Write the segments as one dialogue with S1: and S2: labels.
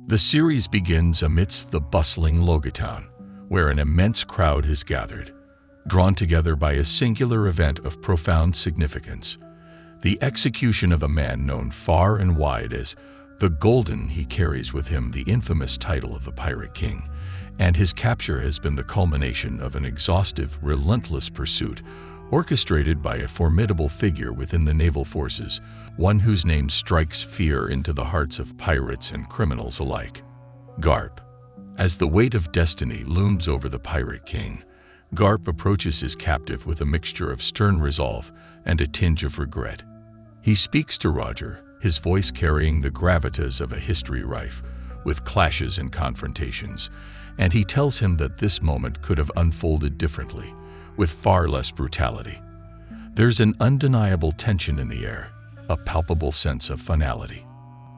S1: The series begins amidst the bustling Logatown, where an immense crowd has gathered, drawn together by a singular event of profound significance: the execution of a man known far and wide as the Golden. He carries with him the infamous title of the Pirate King, and his capture has been the culmination of an exhaustive, relentless pursuit orchestrated by a formidable figure within the naval forces, one whose name strikes fear into the hearts of pirates and criminals alike: Garp. As the weight of destiny looms over the Pirate King, Garp approaches his captive with a mixture of stern resolve and a tinge of regret. He speaks to Roger, his voice carrying the gravitas of a history rife with clashes and confrontations, and he tells him that this moment could have unfolded differently, with far less brutality. There's an undeniable tension in the air, a palpable sense of finality.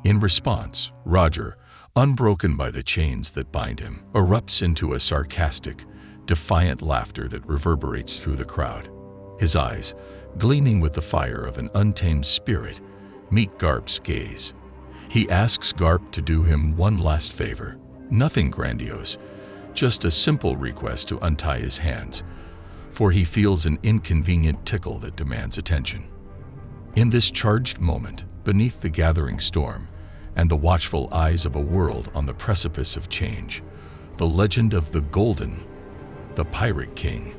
S1: In response, Roger, unbroken by the chains that bind him, erupts into a sarcastic, defiant laughter that reverberates through the crowd. His eyes, gleaming with the fire of an untamed spirit, meet Garp's gaze. He asks Garp to do him one last favor, nothing grandiose, just a simple request to untie his hands, for he feels an inconvenient tickle that demands attention. In this charged moment, beneath the gathering storm and the watchful eyes of a world on the precipice of change, the legend of the Golden, the Pirate King,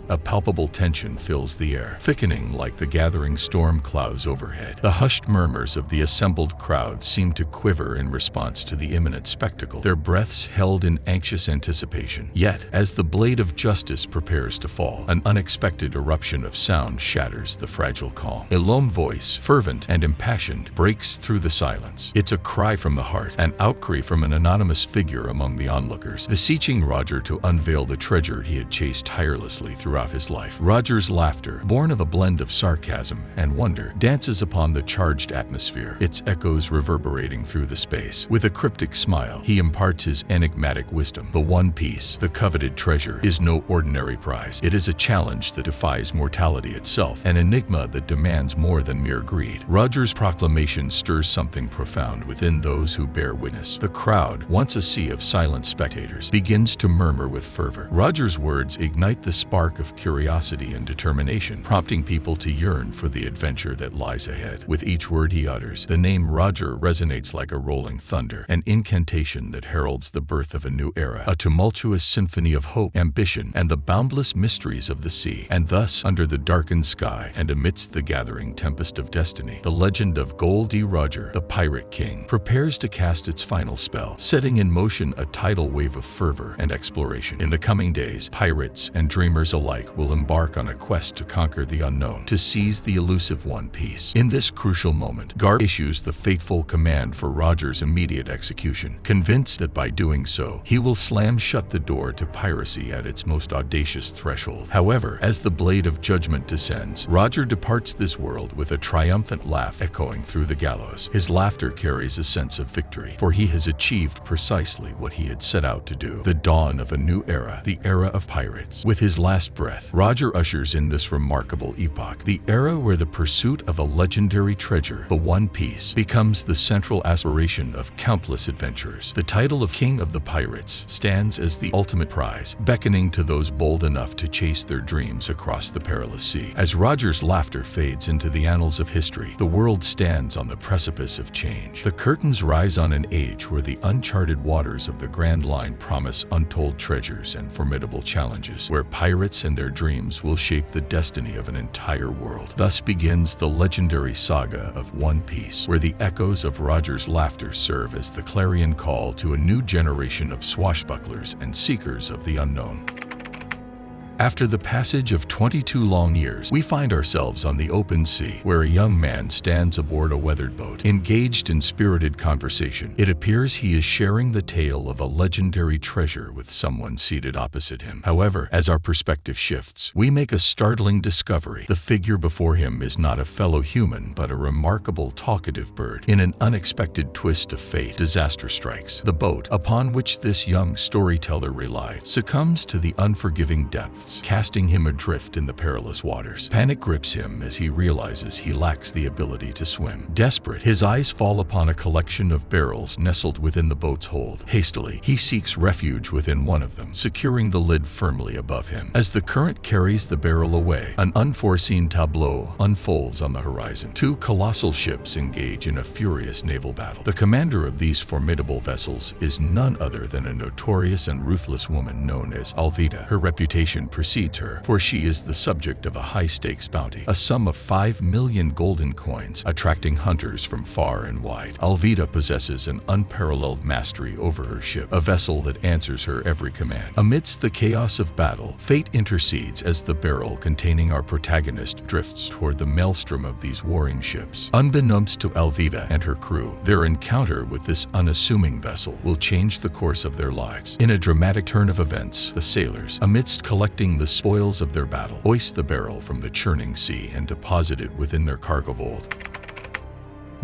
S1: a palpable tension fills the air, thickening like the gathering storm clouds overhead. The hushed murmurs of the assembled crowd seem to quiver in response to the imminent spectacle, their breaths held in anxious anticipation. Yet, as the blade of justice prepares to fall, an unexpected eruption of sound shatters the fragile calm. A lone voice, fervent and impassioned, breaks through the silence. It's a cry from the heart, an outcry from an anonymous figure among the onlookers, beseeching Roger to unveil the treasure he had chased tirelessly throughout his life. Roger's laughter, born of a blend of sarcasm and wonder, dances upon the charged atmosphere, its echoes reverberating through the space. With a cryptic smile, he imparts his enigmatic wisdom. The One Piece, the coveted treasure, is no ordinary prize. It is a challenge that defies mortality itself, an enigma that demands more than mere greed. Roger's proclamation stirs something profound within those who bear witness. The crowd, once a sea of silent spectators, begins to murmur with fervor. Roger's words ignite the spark of curiosity and determination, prompting people to yearn for the adventure that lies ahead. With each word he utters, the name Roger resonates like a rolling thunder, an incantation that heralds the birth of a new era, a tumultuous symphony of hope, ambition, and the boundless mysteries of the sea. And thus, under the darkened sky and amidst the gathering tempest of destiny, the legend of Goldie Roger, the Pirate King, prepares to cast its final spell, setting in motion a tidal wave of fervor and exploration. In the coming days, pirates and dreamers alike will embark on a quest to conquer the unknown, to seize the elusive One Piece. In this crucial moment, Garp issues the fateful command for Roger's immediate execution, convinced that by doing so, he will slam shut the door to piracy at its most audacious threshold. However, as the blade of judgment descends, Roger departs this world with a triumphant laugh echoing through the gallows. His laughter carries a sense of victory, for he has achieved precisely what he had set out to do: the dawn of a new era, the era of pirates. With his last breath, Roger ushers in this remarkable epoch, the era where the pursuit of a legendary treasure, the One Piece, becomes the central aspiration of countless adventurers. The title of King of the Pirates stands as the ultimate prize, beckoning to those bold enough to chase their dreams across the perilous sea. As Roger's laughter fades into the annals of history, the world stands on the precipice of change. The curtains rise on an age where the uncharted waters of the Grand Line promise untold treasures and formidable challenges, where pirates and their dreams will shape the destiny of an entire world. Thus begins the legendary saga of One Piece, where the echoes of Roger's laughter serve as the clarion call to a new generation of swashbucklers and seekers of the unknown. After the passage of 22 long years, we find ourselves on the open sea, where a young man stands aboard a weathered boat, engaged in spirited conversation. It appears he is sharing the tale of a legendary treasure with someone seated opposite him. However, as our perspective shifts, we make a startling discovery. The figure before him is not a fellow human, but a remarkable talkative bird. In an unexpected twist of fate, disaster strikes. The boat, upon which this young storyteller relied, succumbs to the unforgiving depths currents, casting him adrift in the perilous waters. Panic grips him as he realizes he lacks the ability to swim. Desperate, his eyes fall upon a collection of barrels nestled within the boat's hold. Hastily, he seeks refuge within one of them, securing the lid firmly above him. As the current carries the barrel away, an unforeseen tableau unfolds on the horizon. Two colossal ships engage in a furious naval battle. The commander of these formidable vessels is none other than a notorious and ruthless woman known as Alvida. Her reputation precedes her, for she is the subject of a high-stakes bounty, a sum of 5 million golden coins, attracting hunters from far and wide. Alvida possesses an unparalleled mastery over her ship, a vessel that answers her every command. Amidst the chaos of battle, fate intercedes as the barrel containing our protagonist drifts toward the maelstrom of these warring ships. Unbeknownst to Alvida and her crew, their encounter with this unassuming vessel will change the course of their lives. In a dramatic turn of events, the sailors, amidst collecting the spoils of their battle, hoist the barrel from the churning sea and deposit it within their cargo hold.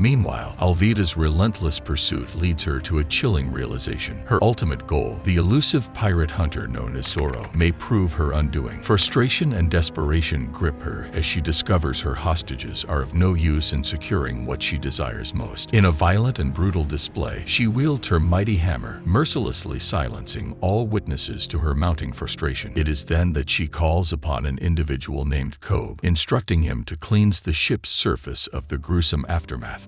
S1: Meanwhile, Alvida's relentless pursuit leads her to a chilling realization. Her ultimate goal, the elusive pirate hunter known as Zoro, may prove her undoing. Frustration and desperation grip her as she discovers her hostages are of no use in securing what she desires most. In a violent and brutal display, she wields her mighty hammer, mercilessly silencing all witnesses to her mounting frustration. It is then that she calls upon an individual named Kobe, instructing him to cleanse the ship's surface of the gruesome aftermath.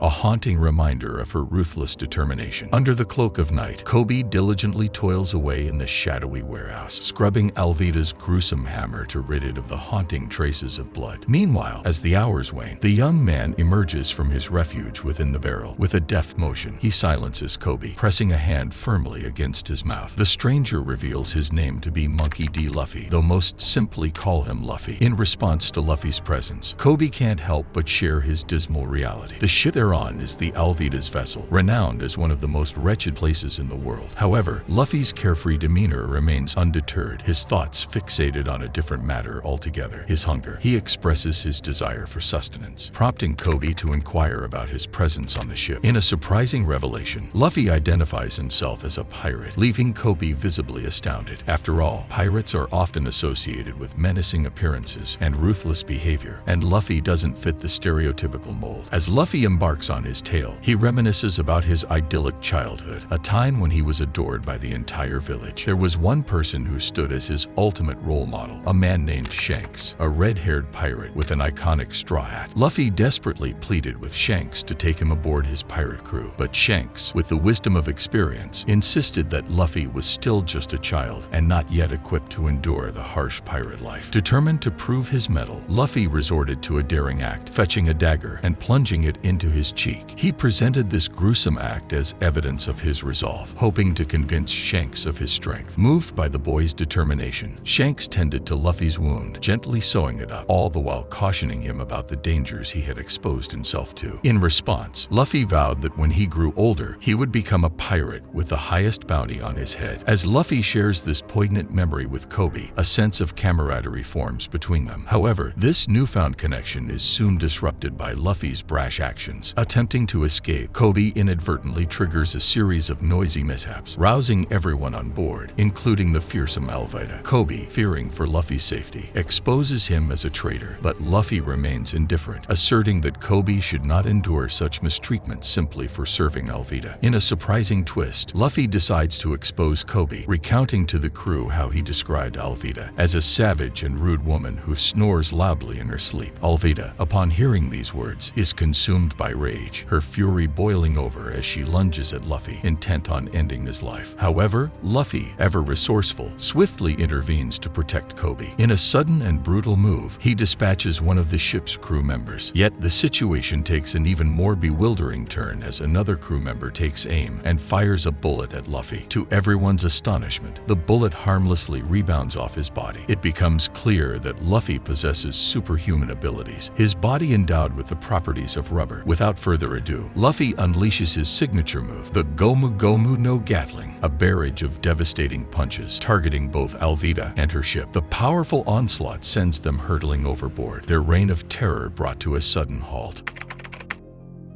S1: A haunting reminder of her ruthless determination. Under the cloak of night, Kobe diligently toils away in the shadowy warehouse, scrubbing Alvida's gruesome hammer to rid it of the haunting traces of blood. Meanwhile, as the hours wane, the young man emerges from his refuge within the barrel. With a deft motion, he silences Kobe, pressing a hand firmly against his mouth. The stranger reveals his name to be Monkey D. Luffy, though most simply call him Luffy. In response to Luffy's presence, Kobe can't help but share his dismal reality. The ship they're on is the Alvida's vessel, renowned as one of the most wretched places in the world. However, Luffy's carefree demeanor remains undeterred, his thoughts fixated on a different matter altogether: his hunger. He expresses his desire for sustenance, prompting Kobe to inquire about his presence on the ship. In a surprising revelation, Luffy identifies himself as a pirate, leaving Kobe visibly astounded. After all, pirates are often associated with menacing appearances and ruthless behavior, and Luffy doesn't fit the stereotypical mold. As Luffy embarks on his tale, he reminisces about his idyllic childhood, a time when he was adored by the entire village. There was one person who stood as his ultimate role model, a man named Shanks, a red-haired pirate with an iconic straw hat. Luffy desperately pleaded with Shanks to take him aboard his pirate crew, but Shanks, with the wisdom of experience, insisted that Luffy was still just a child and not yet equipped to endure the harsh pirate life. Determined to prove his mettle, Luffy resorted to a daring act, fetching a dagger and plunging it into his cheek. He presented this gruesome act as evidence of his resolve, hoping to convince Shanks of his strength. Moved by the boy's determination, Shanks tended to Luffy's wound, gently sewing it up, all the while cautioning him about the dangers he had exposed himself to. In response, Luffy vowed that when he grew older, he would become a pirate with the highest bounty on his head. As Luffy shares this poignant memory with Kobe, a sense of camaraderie forms between them. However, this newfound connection is soon disrupted by Luffy's brash actions. Attempting to escape, Kobe inadvertently triggers a series of noisy mishaps, rousing everyone on board, including the fearsome Alvida. Kobe, fearing for Luffy's safety, exposes him as a traitor, but Luffy remains indifferent, asserting that Kobe should not endure such mistreatment simply for serving Alvida. In a surprising twist, Luffy decides to expose Kobe, recounting to the crew how he described Alvida as a savage and rude woman who snores loudly in her sleep. Alvida, upon hearing these words, is consumed by rage, her fury boiling over as she lunges at Luffy, intent on ending his life. However, Luffy, ever resourceful, swiftly intervenes to protect Kobe. In a sudden and brutal move, he dispatches one of the ship's crew members. Yet the situation takes an even more bewildering turn as another crew member takes aim and fires a bullet at Luffy. To everyone's astonishment, the bullet harmlessly rebounds off his body. It becomes clear that Luffy possesses superhuman abilities, his body endowed with the properties of rubber. Without further ado, Luffy unleashes his signature move, the Gomu Gomu no Gatling, a barrage of devastating punches targeting both Alvida and her ship. The powerful onslaught sends them hurtling overboard, their reign of terror brought to a sudden halt.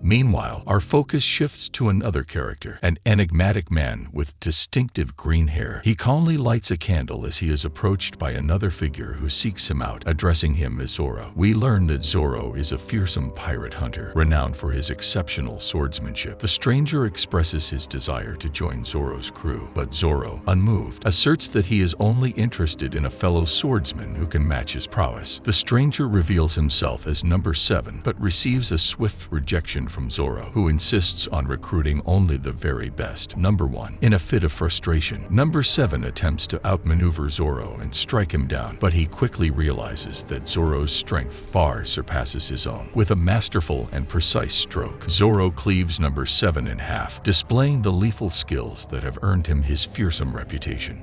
S1: Meanwhile, our focus shifts to another character, an enigmatic man with distinctive green hair. He calmly lights a candle as he is approached by another figure who seeks him out, addressing him as Zoro. We learn that Zoro is a fearsome pirate hunter, renowned for his exceptional swordsmanship. The stranger expresses his desire to join Zoro's crew, but Zoro, unmoved, asserts that he is only interested in a fellow swordsman who can match his prowess. The stranger reveals himself as number 7, but receives a swift rejection from Zoro, who insists on recruiting only the very best. Number 1. In a fit of frustration, number 7 attempts to outmaneuver Zoro and strike him down, but he quickly realizes that Zoro's strength far surpasses his own. With a masterful and precise stroke, Zoro cleaves number 7 in half, displaying the lethal skills that have earned him his fearsome reputation.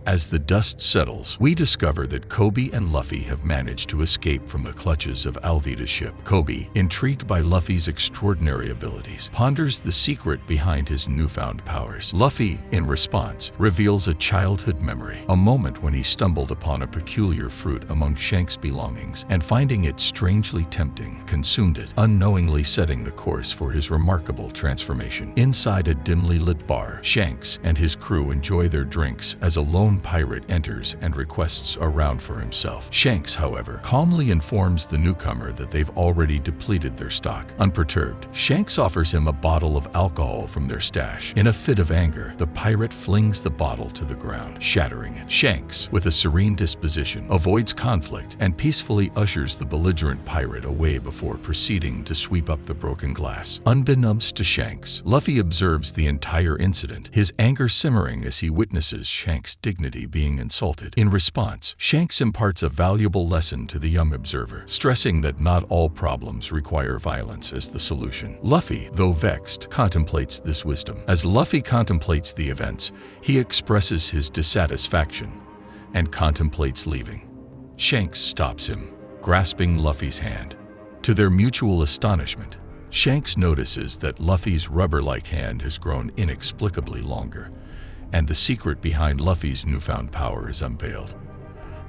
S1: As the dust settles, we discover that Koby and Luffy have managed to escape from the clutches of Alvida's ship. Koby, intrigued by Luffy's extraordinary abilities, ponders the secret behind his newfound powers. Luffy, in response, reveals a childhood memory, a moment when he stumbled upon a peculiar fruit among Shanks' belongings and, finding it strangely tempting, consumed it, unknowingly setting the course for his remarkable transformation. Inside a dimly lit bar, Shanks and his crew enjoy their drinks as a lone pirate enters and requests a round for himself. Shanks, however, calmly informs the newcomer that they've already depleted their stock. Unperturbed, Shanks offers him a bottle of alcohol from their stash. In a fit of anger, the pirate flings the bottle to the ground, shattering it. Shanks, with a serene disposition, avoids conflict and peacefully ushers the belligerent pirate away before proceeding to sweep up the broken glass. Unbeknownst to Shanks, Luffy observes the entire incident, his anger simmering as he witnesses Shanks' dignity being insulted. In response, Shanks imparts a valuable lesson to the young observer, stressing that not all problems require violence as the solution. Luffy, though vexed, contemplates this wisdom. As Luffy contemplates the events, he expresses his dissatisfaction and contemplates leaving. Shanks stops him, grasping Luffy's hand. To their mutual astonishment, Shanks notices that Luffy's rubber-like hand has grown inexplicably longer, and the secret behind Luffy's newfound power is unveiled.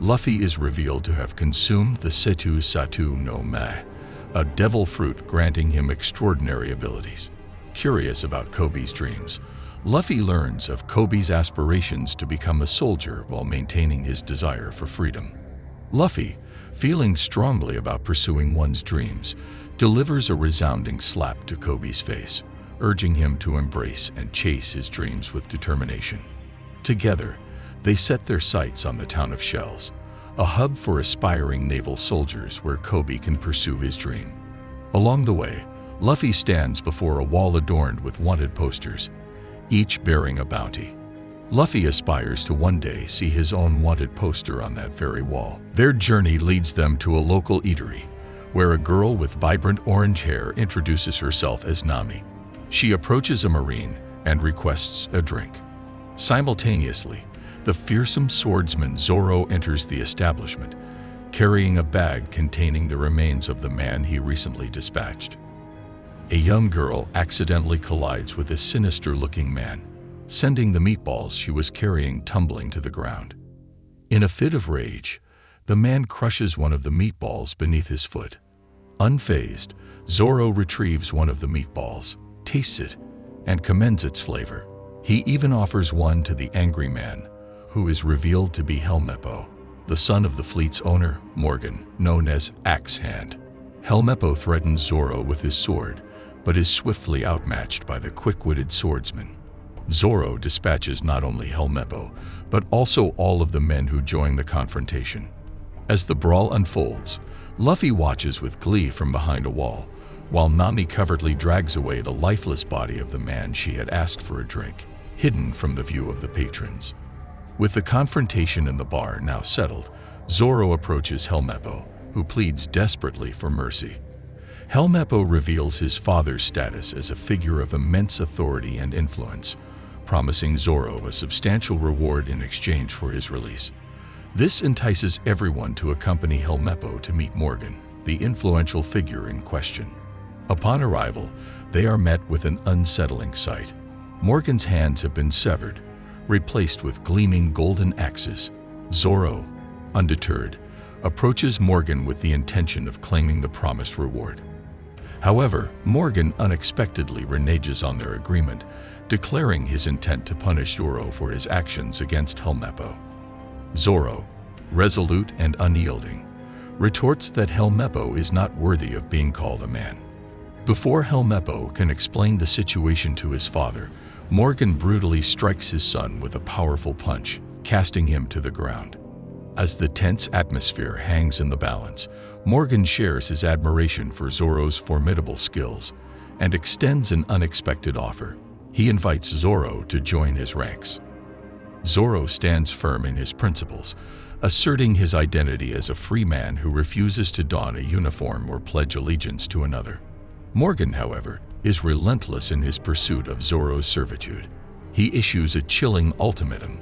S1: Luffy is revealed to have consumed the Setu Satu no Mai, a devil fruit granting him extraordinary abilities. Curious about Koby's dreams, Luffy learns of Koby's aspirations to become a soldier while maintaining his desire for freedom. Luffy, feeling strongly about pursuing one's dreams, delivers a resounding slap to Koby's face, urging him to embrace and chase his dreams with determination. Together, they set their sights on the town of Shells, a hub for aspiring naval soldiers where Koby can pursue his dream. Along the way, Luffy stands before a wall adorned with wanted posters, each bearing a bounty. Luffy aspires to one day see his own wanted poster on that very wall. Their journey leads them to a local eatery, where a girl with vibrant orange hair introduces herself as Nami. She approaches a marine and requests a drink. Simultaneously, the fearsome swordsman Zoro enters the establishment, carrying a bag containing the remains of the man he recently dispatched. A young girl accidentally collides with a sinister-looking man, sending the meatballs she was carrying tumbling to the ground. In a fit of rage, the man crushes one of the meatballs beneath his foot. Unfazed, Zoro retrieves one of the meatballs, tastes it, and commends its flavor. He even offers one to the angry man, who is revealed to be Helmeppo, the son of the fleet's owner, Morgan, known as Axe Hand. Helmeppo threatens Zoro with his sword, but is swiftly outmatched by the quick-witted swordsman. Zoro dispatches not only Helmeppo, but also all of the men who join the confrontation. As the brawl unfolds, Luffy watches with glee from behind a wall, while Nami covertly drags away the lifeless body of the man she had asked for a drink, hidden from the view of the patrons. With the confrontation in the bar now settled, Zoro approaches Helmeppo, who pleads desperately for mercy. Helmeppo reveals his father's status as a figure of immense authority and influence, promising Zoro a substantial reward in exchange for his release. This entices everyone to accompany Helmeppo to meet Morgan, the influential figure in question. Upon arrival, they are met with an unsettling sight. Morgan's hands have been severed, replaced with gleaming golden axes. Zoro, undeterred, approaches Morgan with the intention of claiming the promised reward. However, Morgan unexpectedly reneges on their agreement, declaring his intent to punish Zoro for his actions against Helmeppo. Zoro, resolute and unyielding, retorts that Helmeppo is not worthy of being called a man. Before Helmeppo can explain the situation to his father, Morgan brutally strikes his son with a powerful punch, casting him to the ground. As the tense atmosphere hangs in the balance, Morgan shares his admiration for Zoro's formidable skills and extends an unexpected offer. He invites Zoro to join his ranks. Zoro stands firm in his principles, asserting his identity as a free man who refuses to don a uniform or pledge allegiance to another. Morgan, however, is relentless in his pursuit of Zoro's servitude. He issues a chilling ultimatum.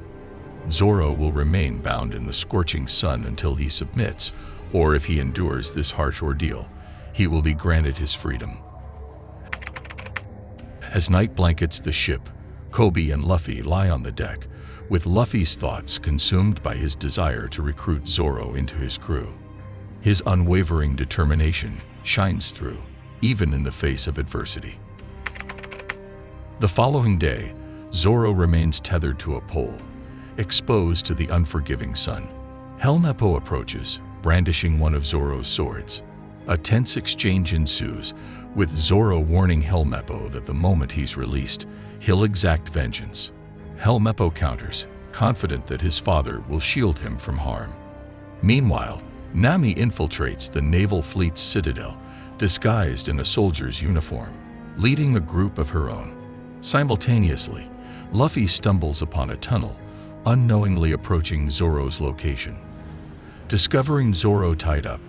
S1: Zoro will remain bound in the scorching sun until he submits, or if he endures this harsh ordeal, he will be granted his freedom. As night blankets the ship, Kobe and Luffy lie on the deck, with Luffy's thoughts consumed by his desire to recruit Zoro into his crew. His unwavering determination shines through, even in the face of adversity. The following day, Zoro remains tethered to a pole, exposed to the unforgiving sun. Helmeppo approaches, brandishing one of Zoro's swords. A tense exchange ensues, with Zoro warning Helmeppo that the moment he's released, he'll exact vengeance. Helmeppo counters, confident that his father will shield him from harm. Meanwhile, Nami infiltrates the naval fleet's citadel, disguised in a soldier's uniform, leading a group of her own. Simultaneously, Luffy stumbles upon a tunnel, unknowingly approaching Zoro's location. Discovering Zoro tied up,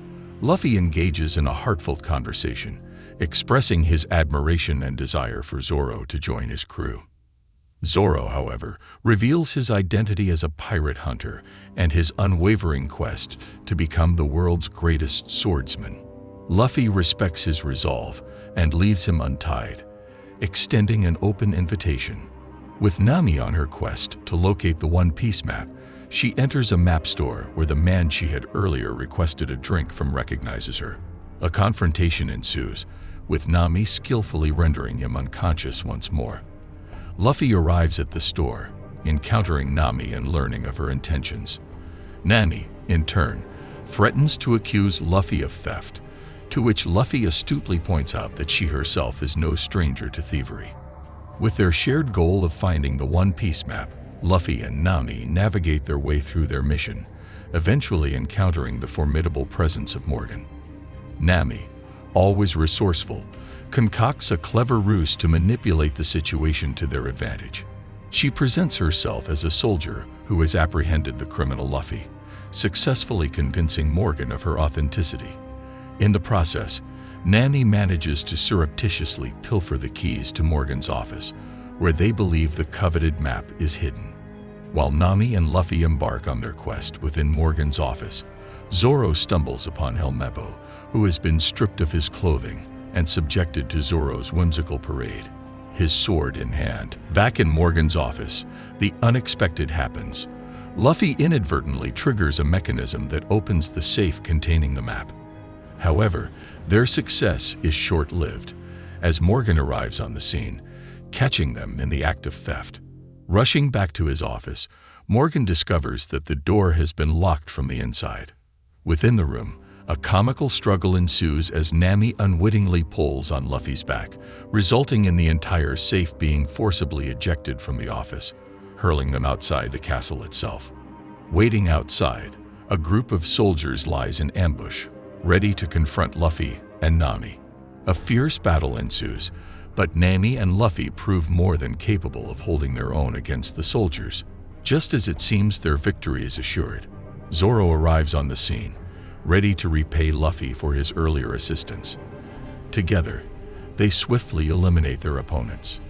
S1: Luffy engages in a heartfelt conversation, expressing his admiration and desire for Zoro to join his crew. Zoro, however, reveals his identity as a pirate hunter and his unwavering quest to become the world's greatest swordsman. Luffy respects his resolve and leaves him untied, extending an open invitation. With Nami on her quest to locate the One Piece map, she enters a map store where the man she had earlier requested a drink from recognizes her. A confrontation ensues, with Nami skillfully rendering him unconscious once more. Luffy arrives at the store, encountering Nami and learning of her intentions. Nami, in turn, threatens to accuse Luffy of theft, to which Luffy astutely points out that she herself is no stranger to thievery. With their shared goal of finding the One Piece map, Luffy and Nami navigate their way through their mission, eventually encountering the formidable presence of Morgan. Nami, always resourceful, concocts a clever ruse to manipulate the situation to their advantage. She presents herself as a soldier who has apprehended the criminal Luffy, successfully convincing Morgan of her authenticity. In the process, Nami manages to surreptitiously pilfer the keys to Morgan's office, where they believe the coveted map is hidden. While Nami and Luffy embark on their quest within Morgan's office, Zoro stumbles upon Helmeppo, who has been stripped of his clothing and subjected to Zoro's whimsical parade, his sword in hand. Back in Morgan's office, the unexpected happens. Luffy inadvertently triggers a mechanism that opens the safe containing the map. However, their success is short-lived, as Morgan arrives on the scene, catching them in the act of theft. Rushing back to his office, Morgan discovers that the door has been locked from the inside. Within the room, a comical struggle ensues as Nami unwittingly pulls on Luffy's back, resulting in the entire safe being forcibly ejected from the office, hurling them outside the castle itself. Waiting outside, a group of soldiers lies in ambush, ready to confront Luffy and Nami. A fierce battle ensues, but Nami and Luffy prove more than capable of holding their own against the soldiers. Just as it seems their victory is assured, Zoro arrives on the scene, ready to repay Luffy for his earlier assistance. Together, they swiftly eliminate their opponents.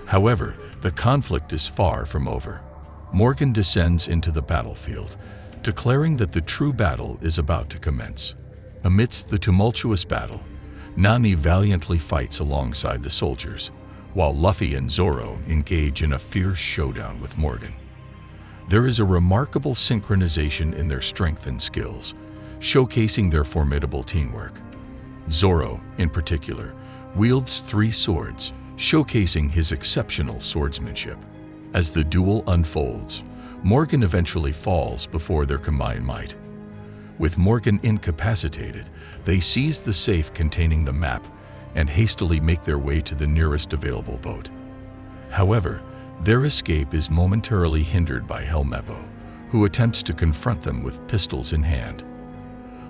S1: However, the conflict is far from over. Morgan descends into the battlefield, declaring that the true battle is about to commence. Amidst the tumultuous battle, Nami valiantly fights alongside the soldiers, while Luffy and Zoro engage in a fierce showdown with Morgan. There is a remarkable synchronization in their strength and skills, showcasing their formidable teamwork. Zoro, in particular, wields 3 swords, showcasing his exceptional swordsmanship. As the duel unfolds, Morgan eventually falls before their combined might. With Morgan incapacitated, they seize the safe containing the map and hastily make their way to the nearest available boat. However, their escape is momentarily hindered by Helmeppo, who attempts to confront them with pistols in hand.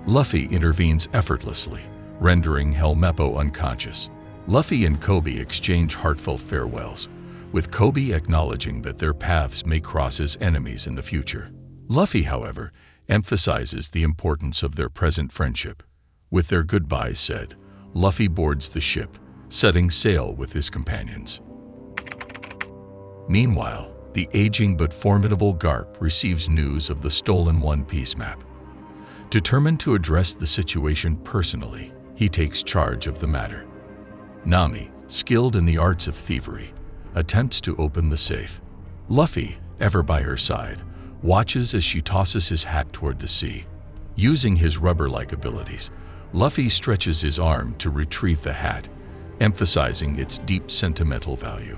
S1: Luffy intervenes effortlessly, rendering Helmeppo unconscious. Luffy and Kobe exchange heartfelt farewells, with Kobe acknowledging that their paths may cross as enemies in the future. Luffy, however, emphasizes the importance of their present friendship. With their goodbyes said, Luffy boards the ship, setting sail with his companions. Meanwhile, the aging but formidable Garp receives news of the stolen One Piece map. Determined to address the situation personally, he takes charge of the matter. Nami, skilled in the arts of thievery, attempts to open the safe. Luffy, ever by her side, watches as she tosses his hat toward the sea. Using his rubber-like abilities, Luffy stretches his arm to retrieve the hat, emphasizing its deep sentimental value.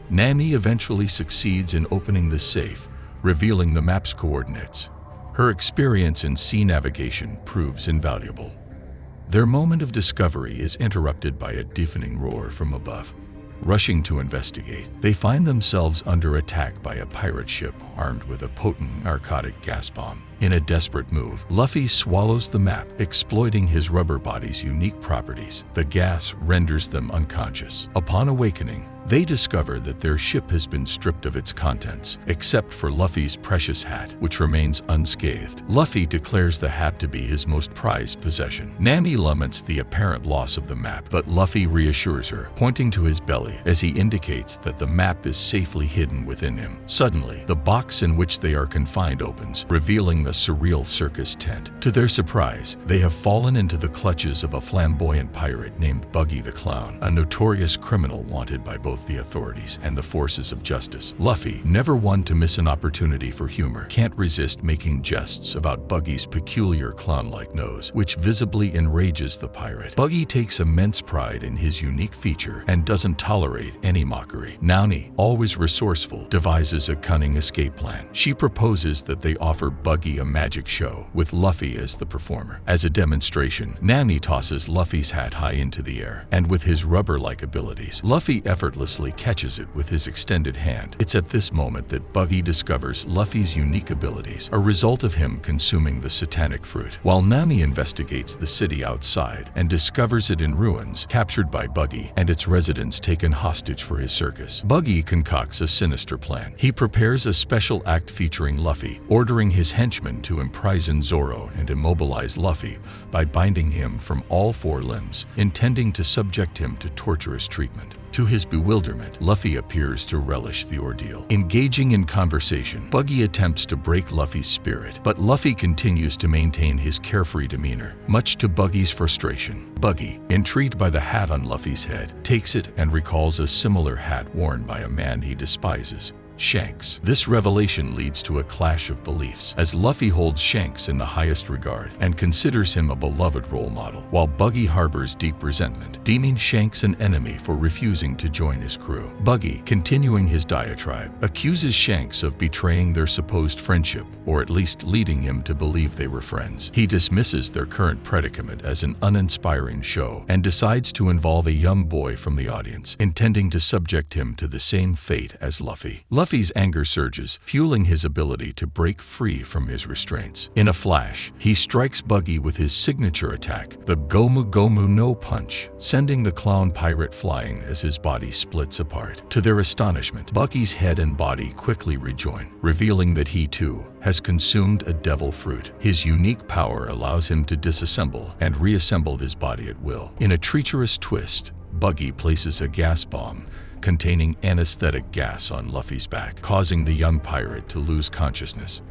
S1: Nami eventually succeeds in opening the safe, revealing the map's coordinates. Her experience in sea navigation proves invaluable. Their moment of discovery is interrupted by a deafening roar from above. Rushing to investigate, they find themselves under attack by a pirate ship armed with a potent narcotic gas bomb. In a desperate move, Luffy swallows the map, exploiting his rubber body's unique properties. The gas renders them unconscious. Upon awakening, they discover that their ship has been stripped of its contents, except for Luffy's precious hat, which remains unscathed. Luffy declares the hat to be his most prized possession. Nami laments the apparent loss of the map, but Luffy reassures her, pointing to his belly as he indicates that the map is safely hidden within him. Suddenly, the box in which they are confined opens, revealing the surreal circus tent. To their surprise, they have fallen into the clutches of a flamboyant pirate named Buggy the Clown, a notorious criminal wanted by both the authorities and the forces of justice. Luffy, never one to miss an opportunity for humor, can't resist making jests about Buggy's peculiar clown-like nose, which visibly enrages the pirate. Buggy takes immense pride in his unique feature and doesn't tolerate any mockery. Nami, always resourceful, devises a cunning escape plan. She proposes that they offer Buggy a magic show, with Luffy as the performer. As a demonstration, Nami tosses Luffy's hat high into the air, and with his rubber-like abilities, Luffy effortlessly catches it with his extended hand. It's at this moment that Buggy discovers Luffy's unique abilities, a result of him consuming the satanic fruit. While Nami investigates the city outside and discovers it in ruins, captured by Buggy and its residents taken hostage for his circus. Buggy concocts a sinister plan. He prepares a special act featuring Luffy, ordering his henchmen to imprison Zoro and immobilize Luffy by binding him from all 4 limbs, intending to subject him to torturous treatment. To his bewilderment, Luffy appears to relish the ordeal. Engaging in conversation, Buggy attempts to break Luffy's spirit, but Luffy continues to maintain his carefree demeanor, much to Buggy's frustration. Buggy, intrigued by the hat on Luffy's head, takes it and recalls a similar hat worn by a man he despises, Shanks. This revelation leads to a clash of beliefs, as Luffy holds Shanks in the highest regard and considers him a beloved role model, while Buggy harbors deep resentment, deeming Shanks an enemy for refusing to join his crew. Buggy, continuing his diatribe, accuses Shanks of betraying their supposed friendship, or at least leading him to believe they were friends. He dismisses their current predicament as an uninspiring show and decides to involve a young boy from the audience, intending to subject him to the same fate as Luffy. Luffy's anger surges, fueling his ability to break free from his restraints. In a flash, he strikes Buggy with his signature attack, the Gomu Gomu no Punch, sending the clown pirate flying as his body splits apart. To their astonishment, Buggy's head and body quickly rejoin, revealing that he too has consumed a devil fruit. His unique power allows him to disassemble and reassemble his body at will. In a treacherous twist, Buggy places a gas bomb containing anesthetic gas on Luffy's back, causing the young pirate to lose consciousness.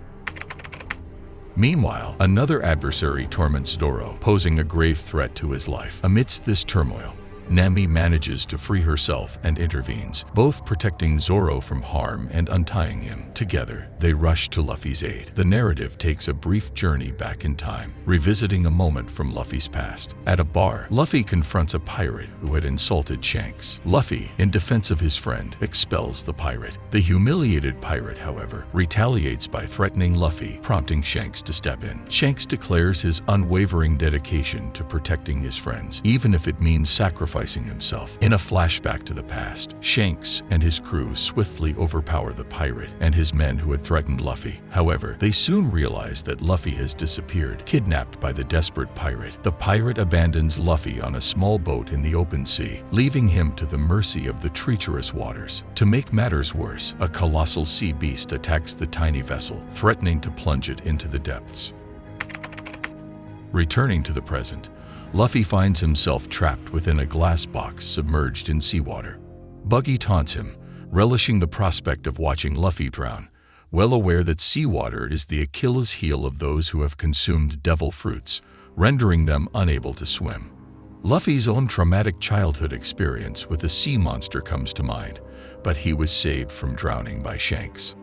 S1: Meanwhile, another adversary torments Zoro, posing a grave threat to his life. Amidst this turmoil, Nami manages to free herself and intervenes, both protecting Zoro from harm and untying him. Together, they rush to Luffy's aid. The narrative takes a brief journey back in time, revisiting a moment from Luffy's past. At a bar, Luffy confronts a pirate who had insulted Shanks. Luffy, in defense of his friend, expels the pirate. The humiliated pirate, however, retaliates by threatening Luffy, prompting Shanks to step in. Shanks declares his unwavering dedication to protecting his friends, even if it means sacrificing himself. In a flashback to the past, Shanks and his crew swiftly overpower the pirate and his men who had threatened Luffy. However, they soon realize that Luffy has disappeared, kidnapped by the desperate pirate. The pirate abandons Luffy on a small boat in the open sea, leaving him to the mercy of the treacherous waters. To make matters worse, a colossal sea beast attacks the tiny vessel, threatening to plunge it into the depths. Returning to the present, Luffy finds himself trapped within a glass box submerged in seawater. Buggy taunts him, relishing the prospect of watching Luffy drown, well aware that seawater is the Achilles heel of those who have consumed devil fruits, rendering them unable to swim. Luffy's own traumatic childhood experience with a sea monster comes to mind, but he was saved from drowning by Shanks.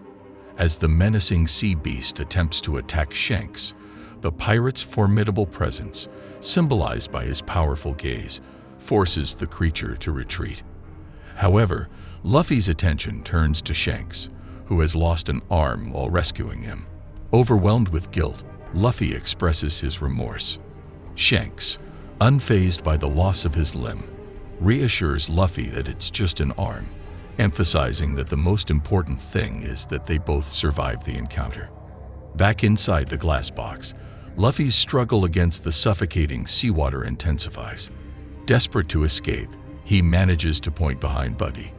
S1: As the menacing sea beast attempts to attack Shanks, the pirate's formidable presence, symbolized by his powerful gaze, forces the creature to retreat. However, Luffy's attention turns to Shanks, who has lost an arm while rescuing him. Overwhelmed with guilt, Luffy expresses his remorse. Shanks, unfazed by the loss of his limb, reassures Luffy that it's just an arm, emphasizing that the most important thing is that they both survived the encounter. Back inside the glass box, Luffy's struggle against the suffocating seawater intensifies. Desperate to escape, he manages to point behind Buggy.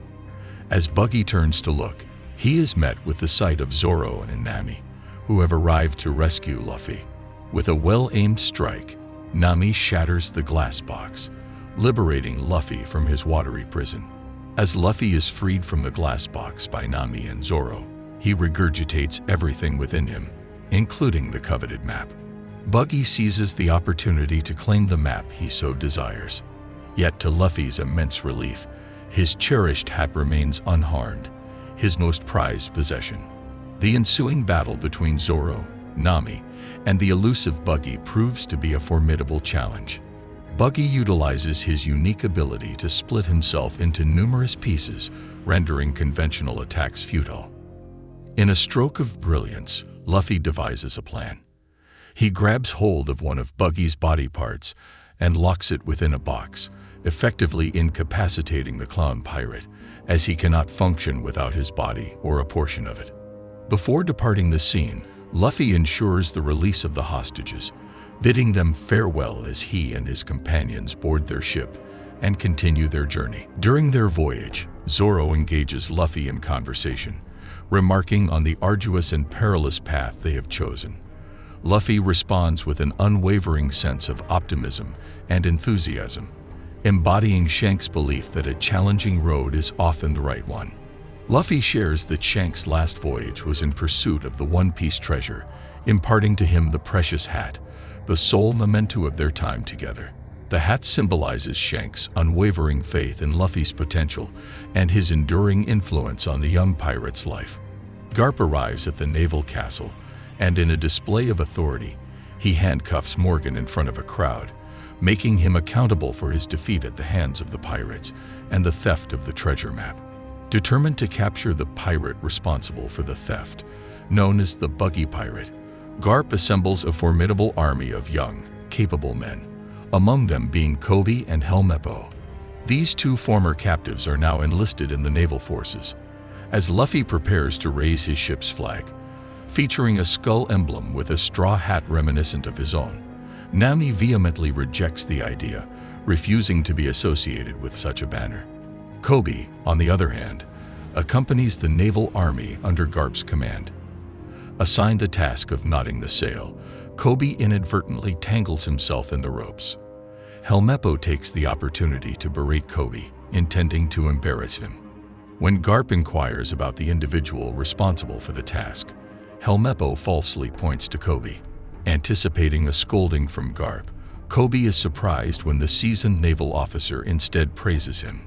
S1: As Buggy turns to look, he is met with the sight of Zoro and Nami, who have arrived to rescue Luffy. With a well-aimed strike, Nami shatters the glass box, liberating Luffy from his watery prison. As Luffy is freed from the glass box by Nami and Zoro, he regurgitates everything within him, including the coveted map. Buggy seizes the opportunity to claim the map he so desires. Yet to Luffy's immense relief, his cherished hat remains unharmed, his most prized possession. The ensuing battle between Zoro, Nami, and the elusive Buggy proves to be a formidable challenge. Buggy utilizes his unique ability to split himself into numerous pieces, rendering conventional attacks futile. In a stroke of brilliance, Luffy devises a plan. He grabs hold of one of Buggy's body parts and locks it within a box, effectively incapacitating the clown pirate, as he cannot function without his body or a portion of it. Before departing the scene, Luffy ensures the release of the hostages, bidding them farewell as he and his companions board their ship and continue their journey. During their voyage, Zoro engages Luffy in conversation, remarking on the arduous and perilous path they have chosen. Luffy responds with an unwavering sense of optimism and enthusiasm, embodying Shanks' belief that a challenging road is often the right one. Luffy shares that Shanks' last voyage was in pursuit of the One Piece treasure, imparting to him the precious hat, the sole memento of their time together. The hat symbolizes Shanks' unwavering faith in Luffy's potential and his enduring influence on the young pirate's life. Garp arrives at the naval castle, and in a display of authority, he handcuffs Morgan in front of a crowd, making him accountable for his defeat at the hands of the pirates and the theft of the treasure map. Determined to capture the pirate responsible for the theft, known as the Buggy Pirate, Garp assembles a formidable army of young, capable men, among them being Kobe and Helmeppo. These two former captives are now enlisted in the naval forces. As Luffy prepares to raise his ship's flag, featuring a skull emblem with a straw hat reminiscent of his own, Nami vehemently rejects the idea, refusing to be associated with such a banner. Kobe, on the other hand, accompanies the naval army under Garp's command. Assigned the task of knotting the sail, Kobe inadvertently tangles himself in the ropes. Helmeppo takes the opportunity to berate Kobe, intending to embarrass him. When Garp inquires about the individual responsible for the task, Helmeppo falsely points to Kobe. Anticipating a scolding from Garp, Kobe is surprised when the seasoned naval officer instead praises him.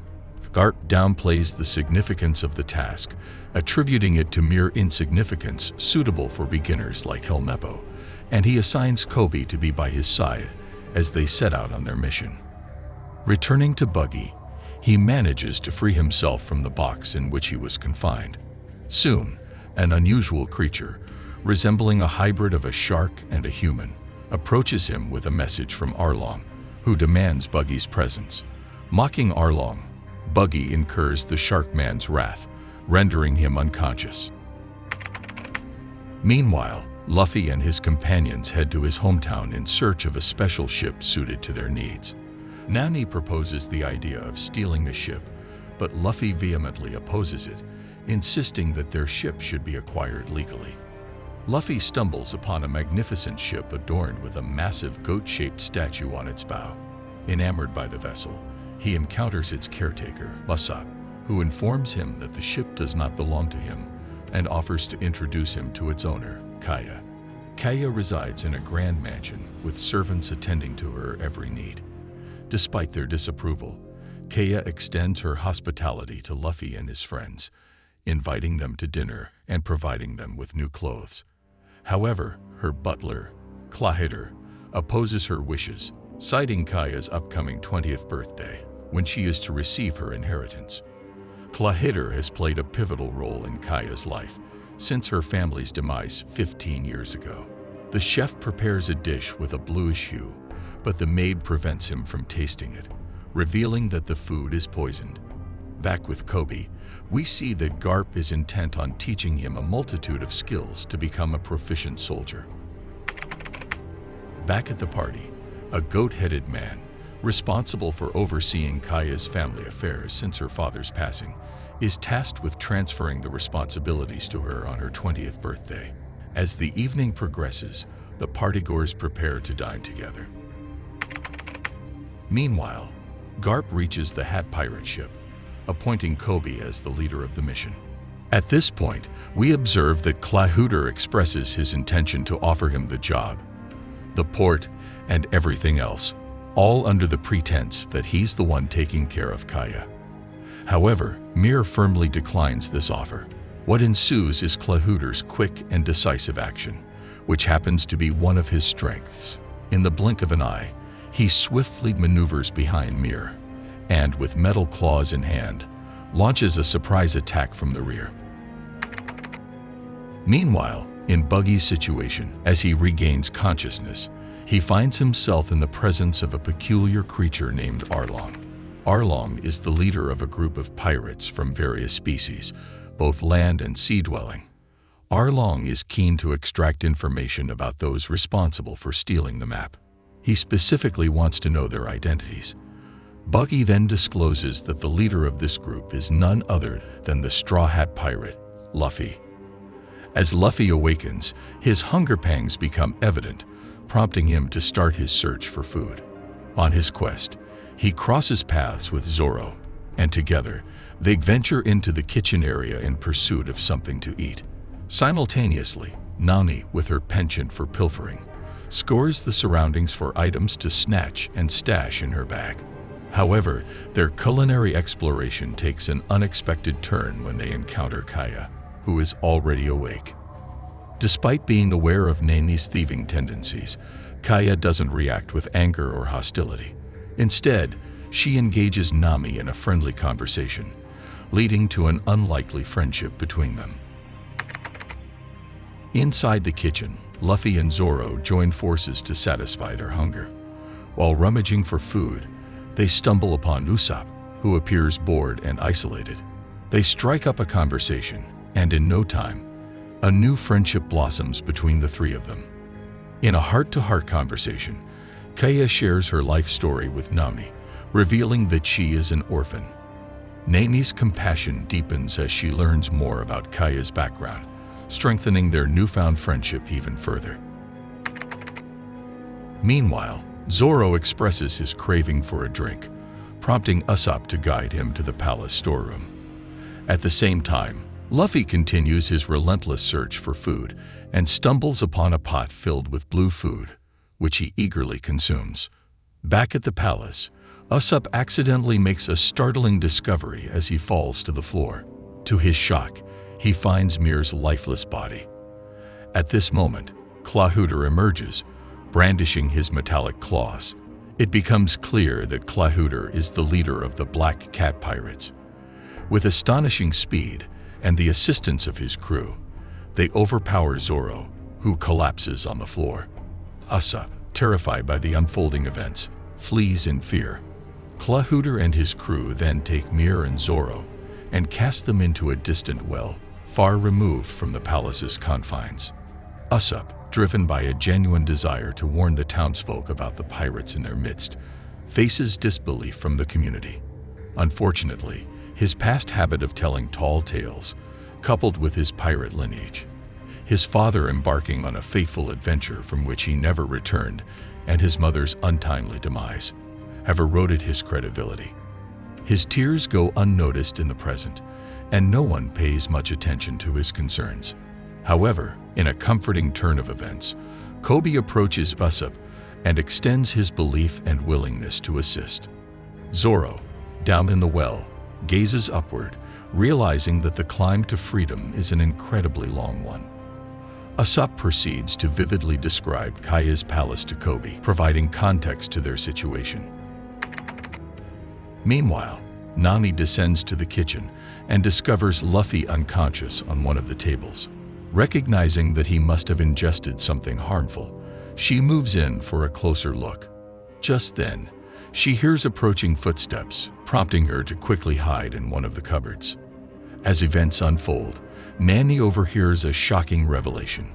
S1: Garp downplays the significance of the task, attributing it to mere insignificance suitable for beginners like Helmeppo, and he assigns Kobe to be by his side as they set out on their mission. Returning to Buggy, he manages to free himself from the box in which he was confined. Soon, an unusual creature, resembling a hybrid of a shark and a human, approaches him with a message from Arlong, who demands Buggy's presence. Mocking Arlong, Buggy incurs the shark man's wrath, rendering him unconscious. Meanwhile, Luffy and his companions head to his hometown in search of a special ship suited to their needs. Nami proposes the idea of stealing the ship, but Luffy vehemently opposes it, insisting that their ship should be acquired legally. Luffy stumbles upon a magnificent ship adorned with a massive goat-shaped statue on its bow. Enamored by the vessel, he encounters its caretaker, Usopp, who informs him that the ship does not belong to him and offers to introduce him to its owner, Kaya. Kaya resides in a grand mansion with servants attending to her every need. Despite their disapproval, Kaya extends her hospitality to Luffy and his friends, inviting them to dinner and providing them with new clothes. However, her butler, Clahitter, opposes her wishes, citing Kaya's upcoming 20th birthday, when she is to receive her inheritance. Clahitter has played a pivotal role in Kaya's life since her family's demise 15 years ago. The chef prepares a dish with a bluish hue, but the maid prevents him from tasting it, revealing that the food is poisoned. Back with Kobe, we see that Garp is intent on teaching him a multitude of skills to become a proficient soldier. Back at the party, a goat-headed man, responsible for overseeing Kaya's family affairs since her father's passing, is tasked with transferring the responsibilities to her on her 20th birthday. As the evening progresses, the partygoers prepare to dine together. Meanwhile, Garp reaches the Hat Pirate ship, appointing Kobe as the leader of the mission. At this point, we observe that Clahitter expresses his intention to offer him the job, the port, and everything else, all under the pretense that he's the one taking care of Kaya. However, Mir firmly declines this offer. What ensues is Clahitter's quick and decisive action, which happens to be one of his strengths. In the blink of an eye, he swiftly maneuvers behind Mir, and with metal claws in hand, launches a surprise attack from the rear. Meanwhile, in Buggy's situation, as he regains consciousness, he finds himself in the presence of a peculiar creature named Arlong. Arlong is the leader of a group of pirates from various species, both land and sea-dwelling. Arlong is keen to extract information about those responsible for stealing the map. He specifically wants to know their identities. Buggy then discloses that the leader of this group is none other than the Straw Hat Pirate, Luffy. As Luffy awakens, his hunger pangs become evident, prompting him to start his search for food. On his quest, he crosses paths with Zoro, and together, they venture into the kitchen area in pursuit of something to eat. Simultaneously, Nami, with her penchant for pilfering, scores the surroundings for items to snatch and stash in her bag. However, their culinary exploration takes an unexpected turn when they encounter Kaya, who is already awake. Despite being aware of Nami's thieving tendencies, Kaya doesn't react with anger or hostility. Instead, she engages Nami in a friendly conversation, leading to an unlikely friendship between them. Inside the kitchen, Luffy and Zoro join forces to satisfy their hunger. While rummaging for food, they stumble upon Usopp, who appears bored and isolated. They strike up a conversation, and in no time, a new friendship blossoms between the three of them. In a heart-to-heart conversation, Kaya shares her life story with Nami, revealing that she is an orphan. Nami's compassion deepens as she learns more about Kaya's background, strengthening their newfound friendship even further. Meanwhile, Zoro expresses his craving for a drink, prompting Usopp to guide him to the palace storeroom. At the same time, Luffy continues his relentless search for food and stumbles upon a pot filled with blue food, which he eagerly consumes. Back at the palace, Usopp accidentally makes a startling discovery as he falls to the floor. To his shock, he finds Mir's lifeless body. At this moment, Clawhooter emerges, brandishing his metallic claws. It becomes clear that Clawhooter is the leader of the Black Cat Pirates. With astonishing speed and the assistance of his crew, they overpower Zoro, who collapses on the floor. Usopp, terrified by the unfolding events, flees in fear. Clawhooter and his crew then take Mir and Zoro and cast them into a distant well, far removed from the palace's confines. Usopp, driven by a genuine desire to warn the townsfolk about the pirates in their midst, faces disbelief from the community. Unfortunately, his past habit of telling tall tales, coupled with his pirate lineage, his father embarking on a fateful adventure from which he never returned, and his mother's untimely demise, have eroded his credibility. His tears go unnoticed in the present, and no one pays much attention to his concerns. However, in a comforting turn of events, Koby approaches Usopp and extends his belief and willingness to assist. Zoro, down in the well, gazes upward, realizing that the climb to freedom is an incredibly long one. Usopp proceeds to vividly describe Kaya's palace to Koby, providing context to their situation. Meanwhile, Nami descends to the kitchen and discovers Luffy unconscious on one of the tables. Recognizing that he must have ingested something harmful, she moves in for a closer look. Just then, she hears approaching footsteps, prompting her to quickly hide in one of the cupboards. As events unfold, Nami overhears a shocking revelation.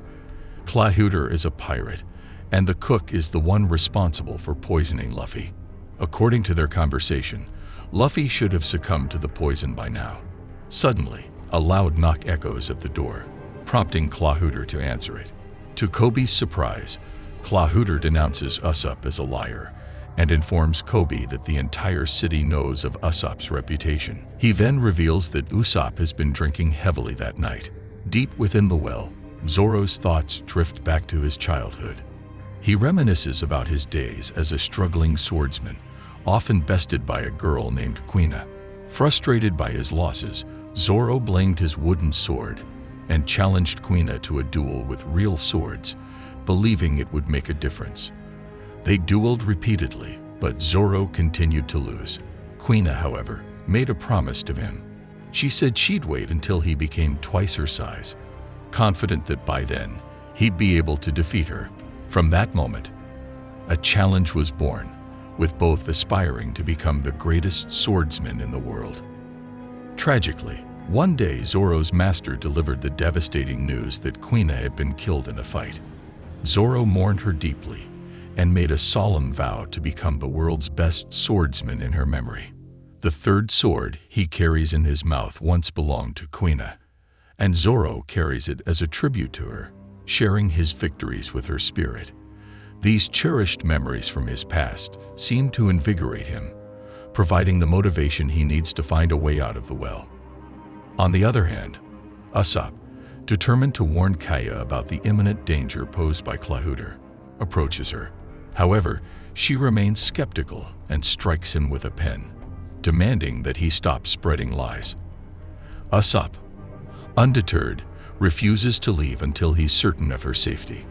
S1: Clawhooter is a pirate, and the cook is the one responsible for poisoning Luffy. According to their conversation, Luffy should have succumbed to the poison by now. Suddenly, a loud knock echoes at the door, prompting Clawhooter to answer it. To Koby's surprise, Clawhooter denounces Usopp as a liar and informs Koby that the entire city knows of Usopp's reputation. He then reveals that Usopp has been drinking heavily that night. Deep within the well, Zoro's thoughts drift back to his childhood. He reminisces about his days as a struggling swordsman, often bested by a girl named Quina. Frustrated by his losses, Zoro blamed his wooden sword and challenged Quina to a duel with real swords, believing it would make a difference. They dueled repeatedly, but Zoro continued to lose. Quina, however, made a promise to him. She said she'd wait until he became twice her size, confident that by then he'd be able to defeat her. From that moment, a challenge was born, with both aspiring to become the greatest swordsman in the world. Tragically, one day Zoro's master delivered the devastating news that Quina had been killed in a fight. Zoro mourned her deeply and made a solemn vow to become the world's best swordsman in her memory. The third sword he carries in his mouth once belonged to Quina, and Zoro carries it as a tribute to her, sharing his victories with her spirit. These cherished memories from his past seem to invigorate him, providing the motivation he needs to find a way out of the well. On the other hand, Usopp, determined to warn Kaya about the imminent danger posed by Clawhooter, approaches her. However, she remains skeptical and strikes him with a pen, demanding that he stop spreading lies. Usopp, undeterred, refuses to leave until he's certain of her safety.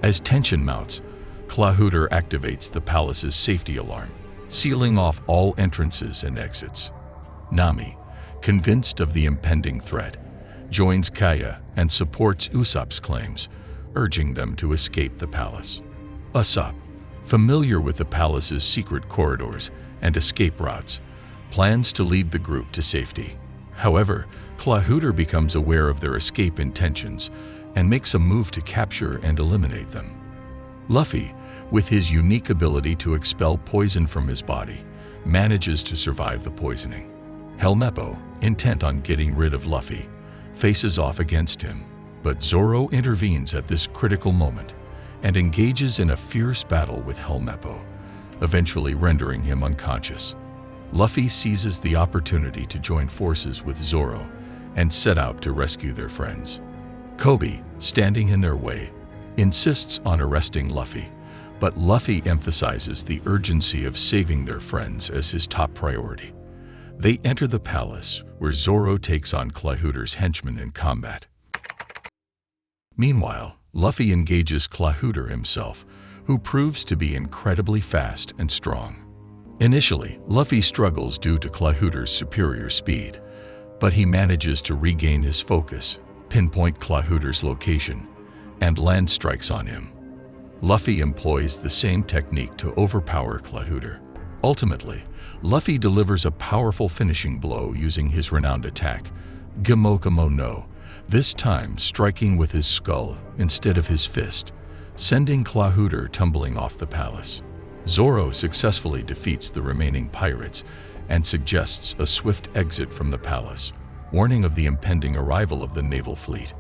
S1: As tension mounts, Clawhooter activates the palace's safety alarm, sealing off all entrances and exits. Nami, convinced of the impending threat, joins Kaya and supports Usopp's claims, urging them to escape the palace. Usopp, familiar with the palace's secret corridors and escape routes, plans to lead the group to safety. However, Clawhooter becomes aware of their escape intentions and makes a move to capture and eliminate them. Luffy, with his unique ability to expel poison from his body, manages to survive the poisoning. Helmeppo, intent on getting rid of Luffy, faces off against him, but Zoro intervenes at this critical moment and engages in a fierce battle with Helmeppo, eventually rendering him unconscious. Luffy seizes the opportunity to join forces with Zoro and set out to rescue their friends. Koby, standing in their way, insists on arresting Luffy, but Luffy emphasizes the urgency of saving their friends as his top priority. They enter the palace, where Zoro takes on Clawhooter's henchmen in combat. Meanwhile, Luffy engages Clawhooter himself, who proves to be incredibly fast and strong. Initially, Luffy struggles due to Clawhooter's superior speed, but he manages to regain his focus, pinpoint Clawhooter's location, and land strikes on him. Luffy employs the same technique to overpower Clawhooter. Ultimately, Luffy delivers a powerful finishing blow using his renowned attack, Gimokumo no, this time striking with his skull instead of his fist, sending Clawhooter tumbling off the palace. Zoro successfully defeats the remaining pirates and suggests a swift exit from the palace, warning of the impending arrival of the naval fleet.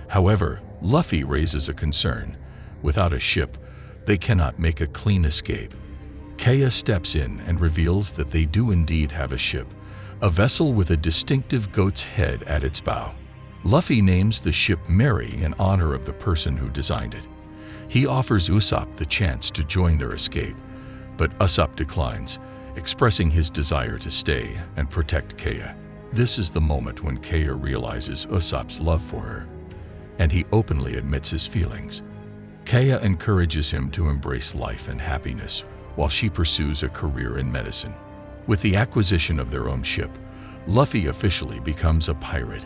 S1: However, Luffy raises a concern. Without a ship, they cannot make a clean escape. Kaya steps in and reveals that they do indeed have a ship, a vessel with a distinctive goat's head at its bow. Luffy names the ship Mary in honor of the person who designed it. He offers Usopp the chance to join their escape, but Usopp declines, expressing his desire to stay and protect Kaya. This is the moment when Kaya realizes Usopp's love for her, and he openly admits his feelings. Kaya encourages him to embrace life and happiness while she pursues a career in medicine. With the acquisition of their own ship, Luffy officially becomes a pirate,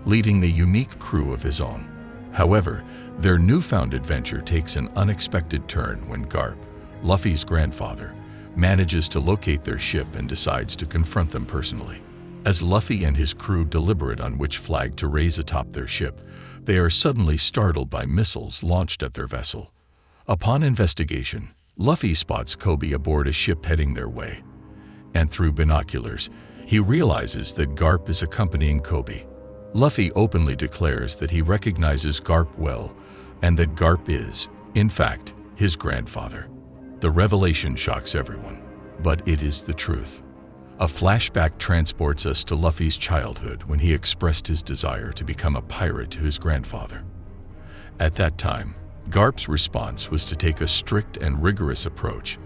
S1: leading a unique crew of his own. However, their newfound adventure takes an unexpected turn when Garp, Luffy's grandfather, manages to locate their ship and decides to confront them personally. As Luffy and his crew deliberate on which flag to raise atop their ship, they are suddenly startled by missiles launched at their vessel. Upon investigation, Luffy spots Kobe aboard a ship heading their way, and through binoculars, he realizes that Garp is accompanying Kobe. Luffy openly declares that he recognizes Garp well, and that Garp is, in fact, his grandfather. The revelation shocks everyone, but it is the truth. A flashback transports us to Luffy's childhood when he expressed his desire to become a pirate to his grandfather. At that time, Garp's response was to take a strict and rigorous approach,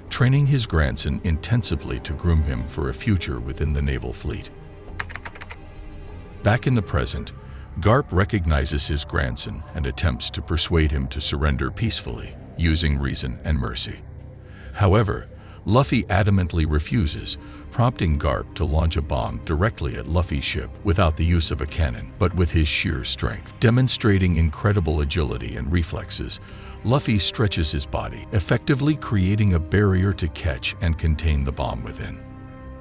S1: training his grandson intensively to groom him for a future within the naval fleet. Back in the present, Garp recognizes his grandson and attempts to persuade him to surrender peacefully, using reason and mercy. However, Luffy adamantly refuses, prompting Garp to launch a bomb directly at Luffy's ship without the use of a cannon, but with his sheer strength. Demonstrating incredible agility and reflexes, Luffy stretches his body, effectively creating a barrier to catch and contain the bomb within.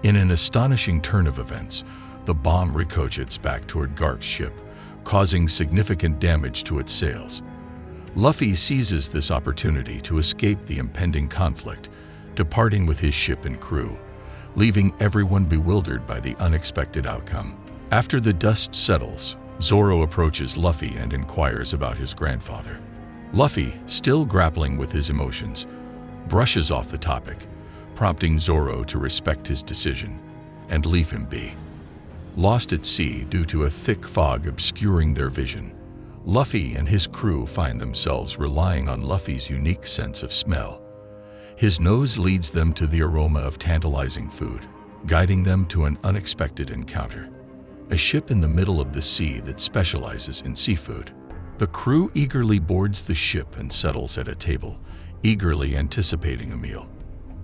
S1: In an astonishing turn of events, the bomb ricochets back toward Garp's ship, causing significant damage to its sails. Luffy seizes this opportunity to escape the impending conflict, departing with his ship and crew, leaving everyone bewildered by the unexpected outcome. After the dust settles, Zoro approaches Luffy and inquires about his grandfather. Luffy, still grappling with his emotions, brushes off the topic, prompting Zoro to respect his decision and leave him be. Lost at sea due to a thick fog obscuring their vision, Luffy and his crew find themselves relying on Luffy's unique sense of smell. His nose leads them to the aroma of tantalizing food, guiding them to an unexpected encounter. A ship in the middle of the sea that specializes in seafood. The crew eagerly boards the ship and settles at a table, eagerly anticipating a meal.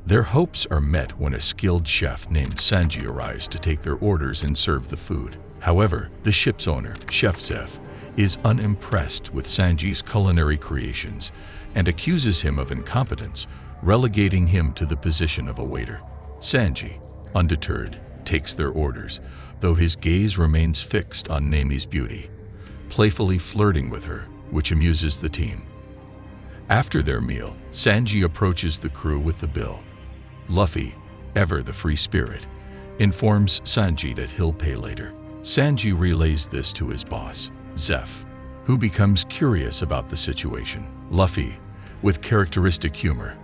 S1: Their hopes are met when a skilled chef named Sanji arrives to take their orders and serve the food. However, the ship's owner, Chef Zeph, is unimpressed with Sanji's culinary creations and accuses him of incompetence, relegating him to the position of a waiter. Sanji, undeterred, takes their orders, though his gaze remains fixed on Nami's beauty, playfully flirting with her, which amuses the team. After their meal, Sanji approaches the crew with the bill. Luffy, ever the free spirit, informs Sanji that he'll pay later. Sanji relays this to his boss, Zeph, who becomes curious about the situation. Luffy, with characteristic humor,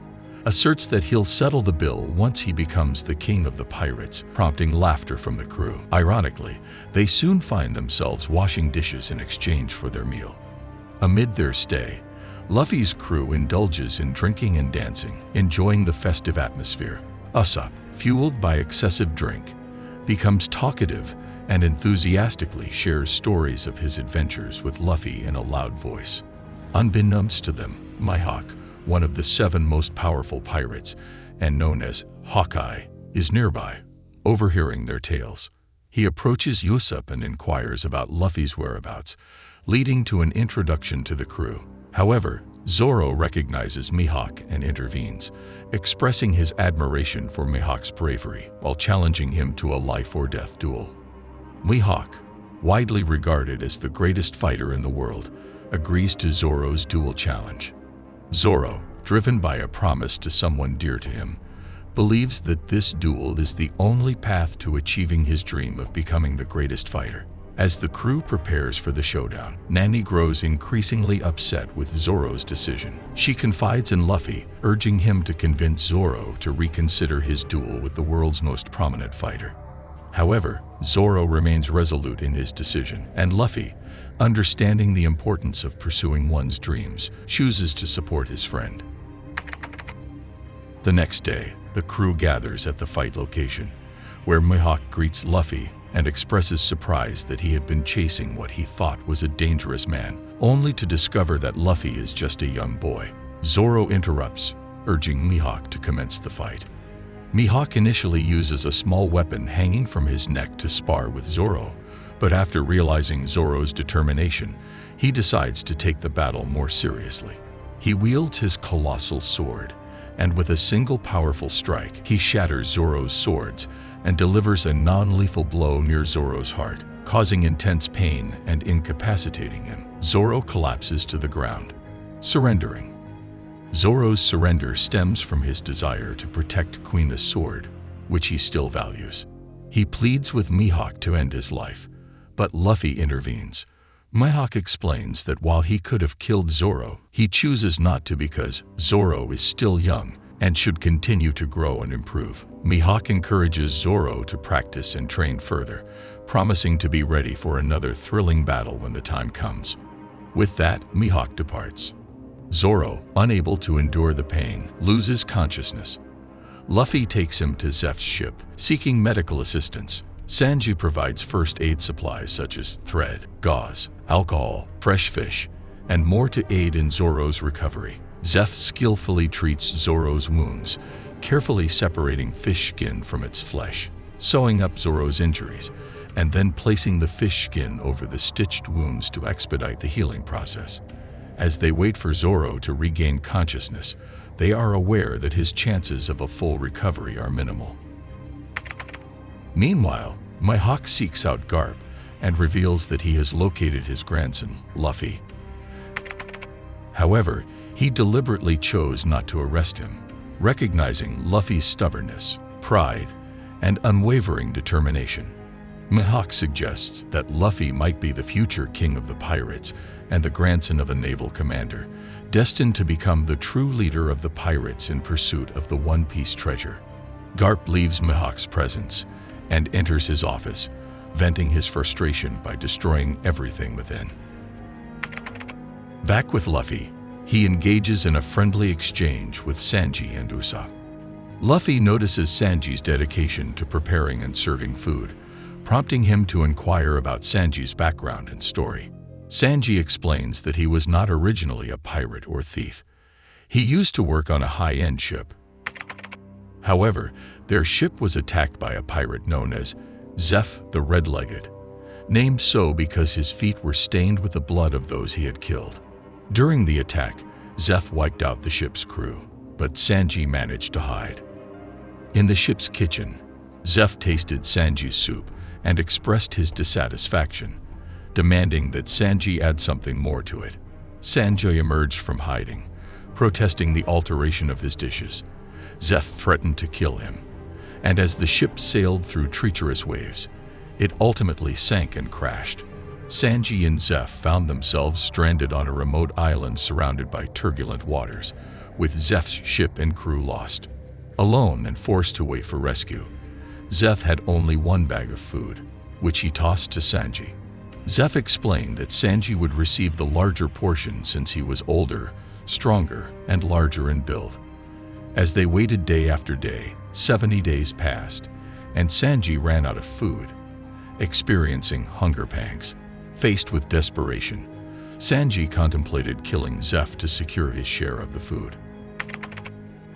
S1: asserts that he'll settle the bill once he becomes the king of the pirates, prompting laughter from the crew. Ironically, they soon find themselves washing dishes in exchange for their meal. Amid their stay, Luffy's crew indulges in drinking and dancing, enjoying the festive atmosphere. Usopp, fueled by excessive drink, becomes talkative and enthusiastically shares stories of his adventures with Luffy in a loud voice. Unbeknownst to them, Mihawk, one of the 7 most powerful pirates and known as Hawkeye, is nearby, overhearing their tales. He approaches Usopp and inquires about Luffy's whereabouts, leading to an introduction to the crew. However, Zoro recognizes Mihawk and intervenes, expressing his admiration for Mihawk's bravery while challenging him to a life-or-death duel. Mihawk, widely regarded as the greatest fighter in the world, agrees to Zoro's duel challenge. Zoro, driven by a promise to someone dear to him, believes that this duel is the only path to achieving his dream of becoming the greatest fighter. As the crew prepares for the showdown, Nami grows increasingly upset with Zoro's decision. She confides in Luffy, urging him to convince Zoro to reconsider his duel with the world's most prominent fighter. However, Zoro remains resolute in his decision, and Luffy, understanding the importance of pursuing one's dreams, chooses to support his friend. The next day, the crew gathers at the fight location, where Mihawk greets Luffy and expresses surprise that he had been chasing what he thought was a dangerous man, only to discover that Luffy is just a young boy. Zoro interrupts, urging Mihawk to commence the fight. Mihawk initially uses a small weapon hanging from his neck to spar with Zoro, but after realizing Zoro's determination, he decides to take the battle more seriously. He wields his colossal sword, and with a single powerful strike, he shatters Zoro's swords and delivers a non-lethal blow near Zoro's heart, causing intense pain and incapacitating him. Zoro collapses to the ground, surrendering. Zoro's surrender stems from his desire to protect Queen's sword, which he still values. He pleads with Mihawk to end his life, but Luffy intervenes. Mihawk explains that while he could have killed Zoro, he chooses not to because Zoro is still young and should continue to grow and improve. Mihawk encourages Zoro to practice and train further, promising to be ready for another thrilling battle when the time comes. With that, Mihawk departs. Zoro, unable to endure the pain, loses consciousness. Luffy takes him to Zeph's ship, seeking medical assistance. Sanji provides first aid supplies such as thread, gauze, alcohol, fresh fish, and more to aid in Zoro's recovery. Zeph skillfully treats Zoro's wounds, carefully separating fish skin from its flesh, sewing up Zoro's injuries, and then placing the fish skin over the stitched wounds to expedite the healing process. As they wait for Zoro to regain consciousness, they are aware that his chances of a full recovery are minimal. Meanwhile, Mihawk seeks out Garp and reveals that he has located his grandson, Luffy. However, he deliberately chose not to arrest him, recognizing Luffy's stubbornness, pride, and unwavering determination. Mihawk suggests that Luffy might be the future king of the pirates and the grandson of a naval commander, destined to become the true leader of the pirates in pursuit of the One Piece treasure. Garp leaves Mihawk's presence and enters his office, venting his frustration by destroying everything within. Back with Luffy, he engages in a friendly exchange with Sanji and Usopp. Luffy notices Sanji's dedication to preparing and serving food, prompting him to inquire about Sanji's background and story. Sanji explains that he was not originally a pirate or thief. He used to work on a high-end ship. However, their ship was attacked by a pirate known as Zeph the Red-Legged, named so because his feet were stained with the blood of those he had killed. During the attack, Zeph wiped out the ship's crew, but Sanji managed to hide. In the ship's kitchen, Zeph tasted Sanji's soup and expressed his dissatisfaction, demanding that Sanji add something more to it. Sanji emerged from hiding, protesting the alteration of his dishes. Zeph threatened to kill him, and as the ship sailed through treacherous waves, it ultimately sank and crashed. Sanji and Zeph found themselves stranded on a remote island surrounded by turbulent waters, with Zeph's ship and crew lost. Alone and forced to wait for rescue, Zeph had only one bag of food, which he tossed to Sanji. Zeph explained that Sanji would receive the larger portion since he was older, stronger and larger in build. As they waited day after day, 70 days passed, and Sanji ran out of food. Experiencing hunger pangs, faced with desperation, Sanji contemplated killing Zeph to secure his share of the food.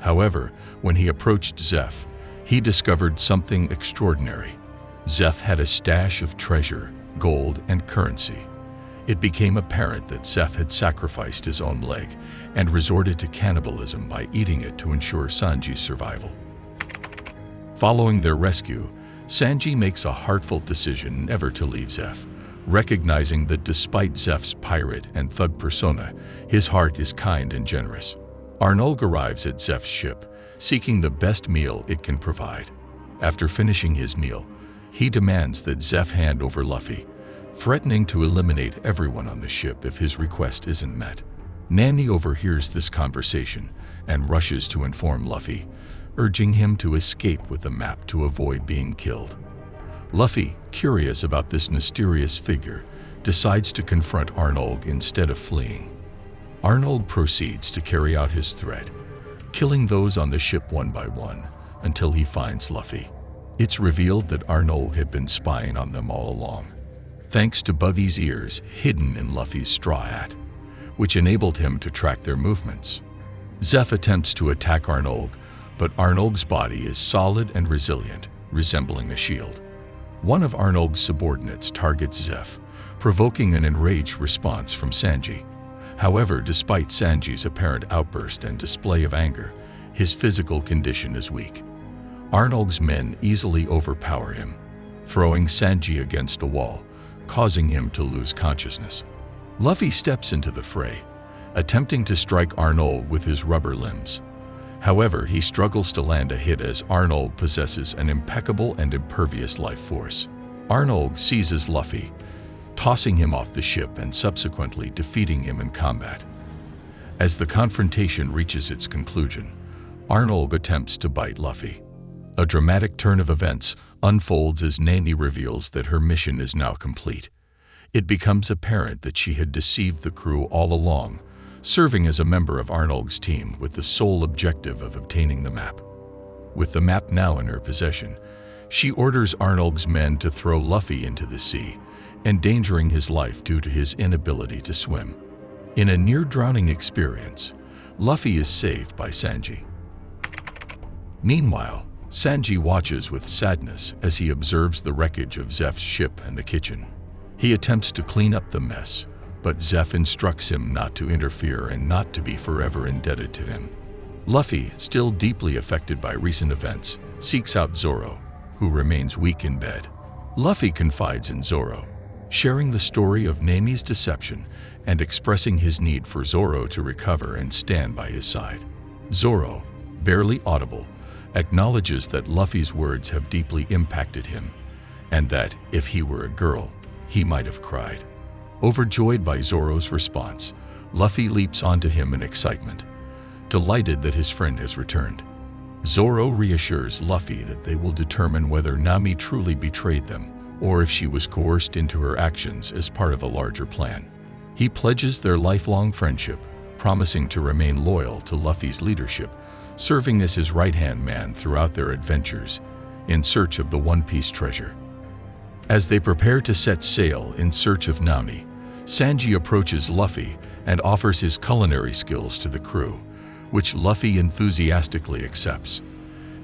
S1: However, when he approached Zeph, he discovered something extraordinary. Zeph had a stash of treasure, gold, and currency. It became apparent that Zeph had sacrificed his own leg and resorted to cannibalism by eating it to ensure Sanji's survival. Following their rescue, Sanji makes a heartfelt decision never to leave Zeph, recognizing that despite Zeph's pirate and thug persona, his heart is kind and generous. Arlong arrives at Zeph's ship, seeking the best meal it can provide. After finishing his meal, he demands that Zeph hand over Luffy, threatening to eliminate everyone on the ship if his request isn't met. Nami overhears this conversation and rushes to inform Luffy, urging him to escape with the map to avoid being killed. Luffy, curious about this mysterious figure, decides to confront Arlong instead of fleeing. Arlong proceeds to carry out his threat, killing those on the ship one by one until he finds Luffy. It's revealed that Arlong had been spying on them all along, thanks to Buggy's ears hidden in Luffy's straw hat, which enabled him to track their movements. Zeph attempts to attack Arlong, but Arlong's body is solid and resilient, resembling a shield. One of Arlong's subordinates targets Zeph, provoking an enraged response from Sanji. However, despite Sanji's apparent outburst and display of anger, his physical condition is weak. Arlong's men easily overpower him, throwing Sanji against a wall, causing him to lose consciousness. Luffy steps into the fray, attempting to strike Arlong with his rubber limbs. However, he struggles to land a hit as Arlong possesses an impeccable and impervious life force. Arlong seizes Luffy, tossing him off the ship and subsequently defeating him in combat. As the confrontation reaches its conclusion, Arlong attempts to bite Luffy. A dramatic turn of events unfolds as Nami reveals that her mission is now complete. It becomes apparent that she had deceived the crew all along, serving as a member of Arlong's team with the sole objective of obtaining the map. With the map now in her possession, she orders Arlong's men to throw Luffy into the sea, endangering his life due to his inability to swim. In a near-drowning experience, Luffy is saved by Sanji. Meanwhile, Sanji watches with sadness as he observes the wreckage of Zeph's ship and the kitchen. He attempts to clean up the mess, but Zeph instructs him not to interfere and not to be forever indebted to him. Luffy, still deeply affected by recent events, seeks out Zoro, who remains weak in bed. Luffy confides in Zoro, sharing the story of Nami's deception and expressing his need for Zoro to recover and stand by his side. Zoro, barely audible, acknowledges that Luffy's words have deeply impacted him, and that, if he were a girl, he might have cried. Overjoyed by Zoro's response, Luffy leaps onto him in excitement, delighted that his friend has returned. Zoro reassures Luffy that they will determine whether Nami truly betrayed them, or if she was coerced into her actions as part of a larger plan. He pledges their lifelong friendship, promising to remain loyal to Luffy's leadership, serving as his right-hand man throughout their adventures in search of the One Piece treasure. As they prepare to set sail in search of Nami, Sanji approaches Luffy and offers his culinary skills to the crew, which Luffy enthusiastically accepts.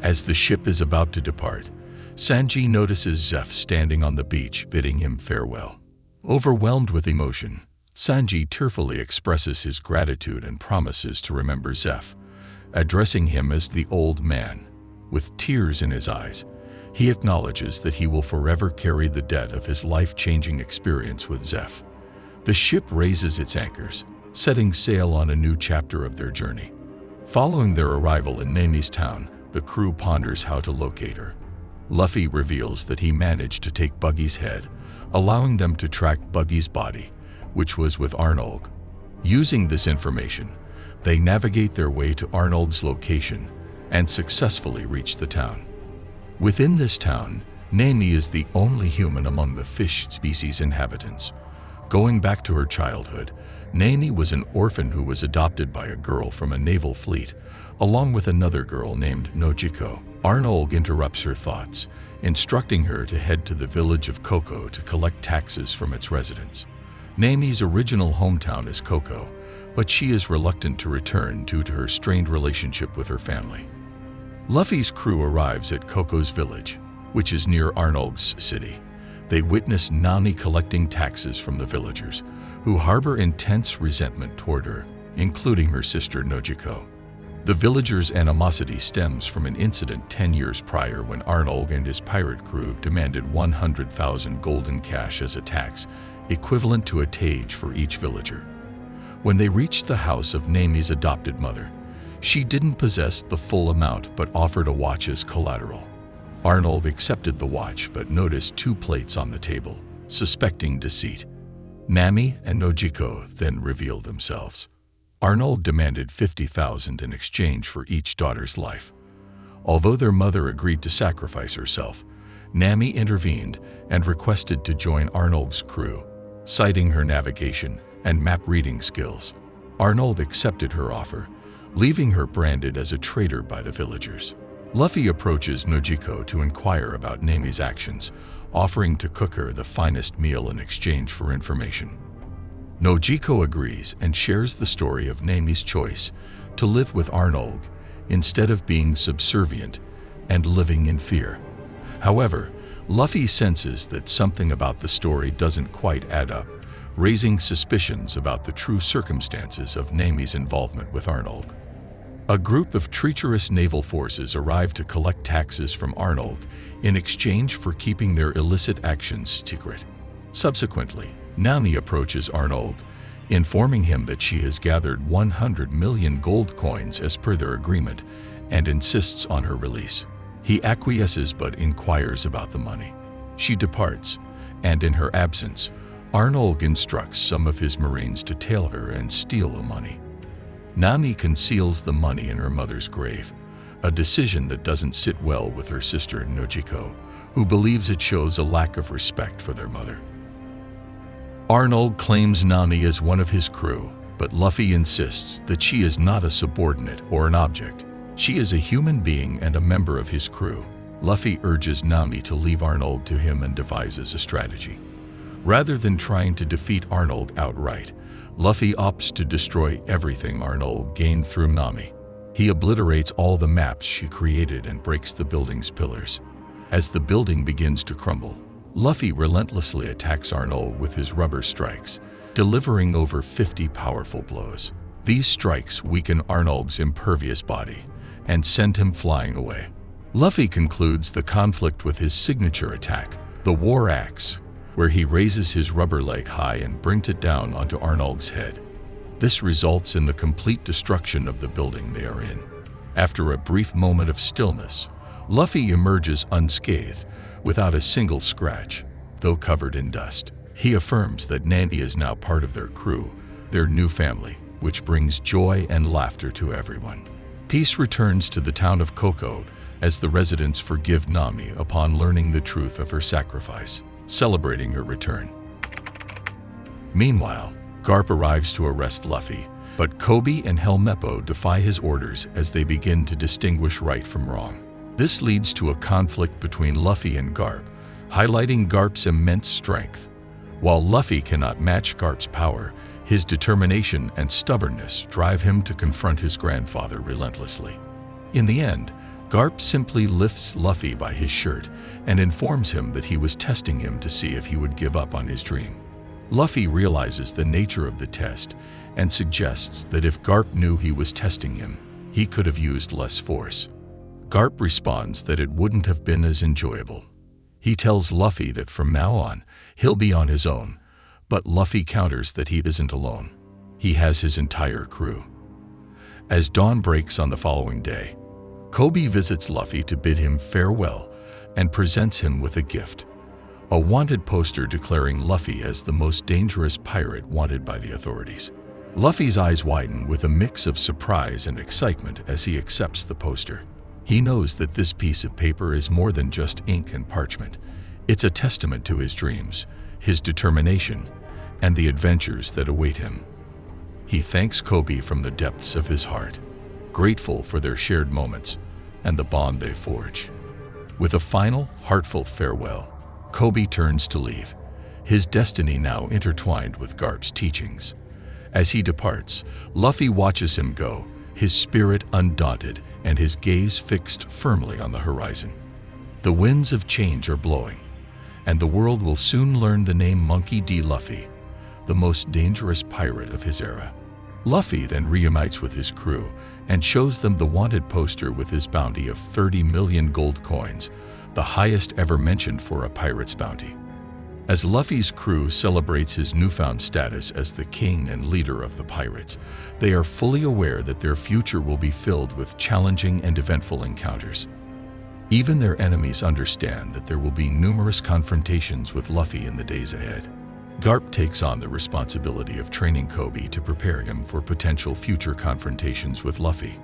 S1: As the ship is about to depart, Sanji notices Zeph standing on the beach bidding him farewell. Overwhelmed with emotion, Sanji tearfully expresses his gratitude and promises to remember Zeph, addressing him as the old man. With tears in his eyes, he acknowledges that he will forever carry the debt of his life-changing experience with Zeph. The ship raises its anchors, setting sail on a new chapter of their journey. Following their arrival in Nami's town, the crew ponders how to locate her. Luffy reveals that he managed to take Buggy's head, allowing them to track Buggy's body, which was with Arlong. Using this information, they navigate their way to Arlong's location and successfully reach the town. Within this town, Nami is the only human among the fish species inhabitants. Going back to her childhood, Nami was an orphan who was adopted by a girl from a naval fleet, along with another girl named Nojiko. Arlong interrupts her thoughts, instructing her to head to the village of Koko to collect taxes from its residents. Nami's original hometown is Koko, but she is reluctant to return due to her strained relationship with her family. Luffy's crew arrives at Koko's village, which is near Arlong's city. They witness Nami collecting taxes from the villagers, who harbor intense resentment toward her, including her sister Nojiko. The villagers' animosity stems from an incident 10 years prior when Arlong and his pirate crew demanded 100,000 golden cash as a tax, equivalent to a tage for each villager. When they reached the house of Nami's adopted mother, she didn't possess the full amount but offered a watch as collateral. Arlong accepted the watch but noticed 2 plates on the table, suspecting deceit. Nami and Nojiko then revealed themselves. Arlong demanded 50,000 in exchange for each daughter's life. Although their mother agreed to sacrifice herself, Nami intervened and requested to join Arlong's crew, citing her navigation and map-reading skills. Arlong accepted her offer, leaving her branded as a traitor by the villagers. Luffy approaches Nojiko to inquire about Nami's actions, offering to cook her the finest meal in exchange for information. Nojiko agrees and shares the story of Nami's choice to live with Arlong instead of being subservient and living in fear. However, Luffy senses that something about the story doesn't quite add up, raising suspicions about the true circumstances of Nami's involvement with Arlong. A group of treacherous naval forces arrive to collect taxes from Arlong in exchange for keeping their illicit actions secret. Subsequently, Nami approaches Arlong, informing him that she has gathered 100 million gold coins as per their agreement and insists on her release. He acquiesces but inquires about the money. She departs, and in her absence, Arlong instructs some of his marines to tail her and steal the money. Nami conceals the money in her mother's grave, a decision that doesn't sit well with her sister Nojiko, who believes it shows a lack of respect for their mother. Arlong claims Nami as one of his crew, but Luffy insists that she is not a subordinate or an object. She is a human being and a member of his crew. Luffy urges Nami to leave Arlong to him and devises a strategy. Rather than trying to defeat Arlong outright, Luffy opts to destroy everything Arlong gained through Nami. He obliterates all the maps she created and breaks the building's pillars. As the building begins to crumble, Luffy relentlessly attacks Arlong with his rubber strikes, delivering over 50 powerful blows. These strikes weaken Arlong's impervious body and send him flying away. Luffy concludes the conflict with his signature attack, the War Axe, where he raises his rubber leg high and brings it down onto Arlong's head. This results in the complete destruction of the building they are in. After a brief moment of stillness, Luffy emerges unscathed, without a single scratch, though covered in dust. He affirms that Nami is now part of their crew, their new family, which brings joy and laughter to everyone. Peace returns to the town of Koko as the residents forgive Nami upon learning the truth of her sacrifice, celebrating her return. Meanwhile, Garp arrives to arrest Luffy, but Kobe and Helmeppo defy his orders as they begin to distinguish right from wrong. This leads to a conflict between Luffy and Garp, highlighting Garp's immense strength. While Luffy cannot match Garp's power, his determination and stubbornness drive him to confront his grandfather relentlessly. In the end, Garp simply lifts Luffy by his shirt and informs him that he was testing him to see if he would give up on his dream. Luffy realizes the nature of the test and suggests that if Garp knew he was testing him, he could have used less force. Garp responds that it wouldn't have been as enjoyable. He tells Luffy that from now on, he'll be on his own, but Luffy counters that he isn't alone. He has his entire crew. As dawn breaks on the following day, Kobe visits Luffy to bid him farewell and presents him with a gift, a wanted poster declaring Luffy as the most dangerous pirate wanted by the authorities. Luffy's eyes widen with a mix of surprise and excitement as he accepts the poster. He knows that this piece of paper is more than just ink and parchment. It's a testament to his dreams, his determination, and the adventures that await him. He thanks Kobe from the depths of his heart, grateful for their shared moments and the bond they forge. With a final, heartfelt farewell, Kobe turns to leave, his destiny now intertwined with Garp's teachings. As he departs, Luffy watches him go, his spirit undaunted and his gaze fixed firmly on the horizon. The winds of change are blowing, and the world will soon learn the name Monkey D. Luffy, the most dangerous pirate of his era. Luffy then reunites with his crew and shows them the wanted poster with his bounty of 30 million gold coins, the highest ever mentioned for a pirate's bounty. As Luffy's crew celebrates his newfound status as the king and leader of the pirates, they are fully aware that their future will be filled with challenging and eventful encounters. Even their enemies understand that there will be numerous confrontations with Luffy in the days ahead. Garp takes on the responsibility of training Kobe to prepare him for potential future confrontations with Luffy.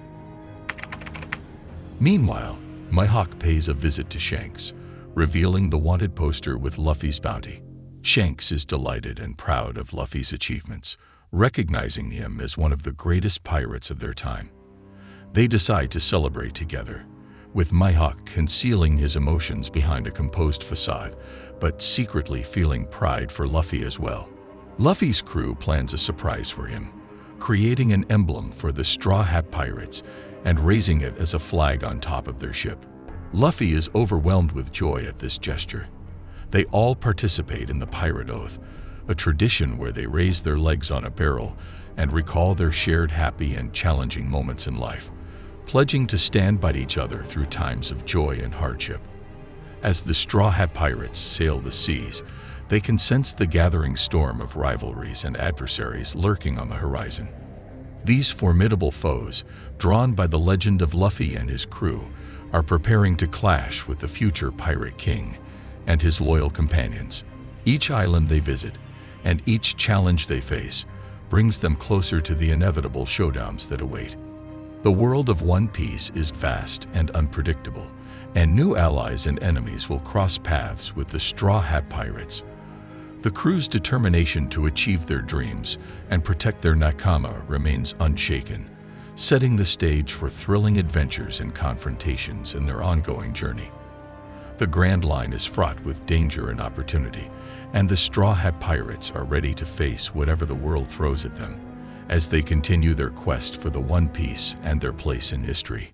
S1: Meanwhile, Mihawk pays a visit to Shanks, revealing the wanted poster with Luffy's bounty. Shanks is delighted and proud of Luffy's achievements, recognizing him as one of the greatest pirates of their time. They decide to celebrate together, with Mihawk concealing his emotions behind a composed facade, but secretly feeling pride for Luffy as well. Luffy's crew plans a surprise for him, creating an emblem for the Straw Hat Pirates and raising it as a flag on top of their ship. Luffy is overwhelmed with joy at this gesture. They all participate in the Pirate Oath, a tradition where they raise their legs on a barrel and recall their shared happy and challenging moments in life, pledging to stand by each other through times of joy and hardship. As the Straw Hat Pirates sail the seas, they can sense the gathering storm of rivalries and adversaries lurking on the horizon. These formidable foes, drawn by the legend of Luffy and his crew, are preparing to clash with the future Pirate King and his loyal companions. Each island they visit and each challenge they face brings them closer to the inevitable showdowns that await. The world of One Piece is vast and unpredictable, and new allies and enemies will cross paths with the Straw Hat Pirates. The crew's determination to achieve their dreams and protect their nakama remains unshaken, setting the stage for thrilling adventures and confrontations in their ongoing journey. The Grand Line is fraught with danger and opportunity, and the Straw Hat Pirates are ready to face whatever the world throws at them as they continue their quest for the One Piece and their place in history.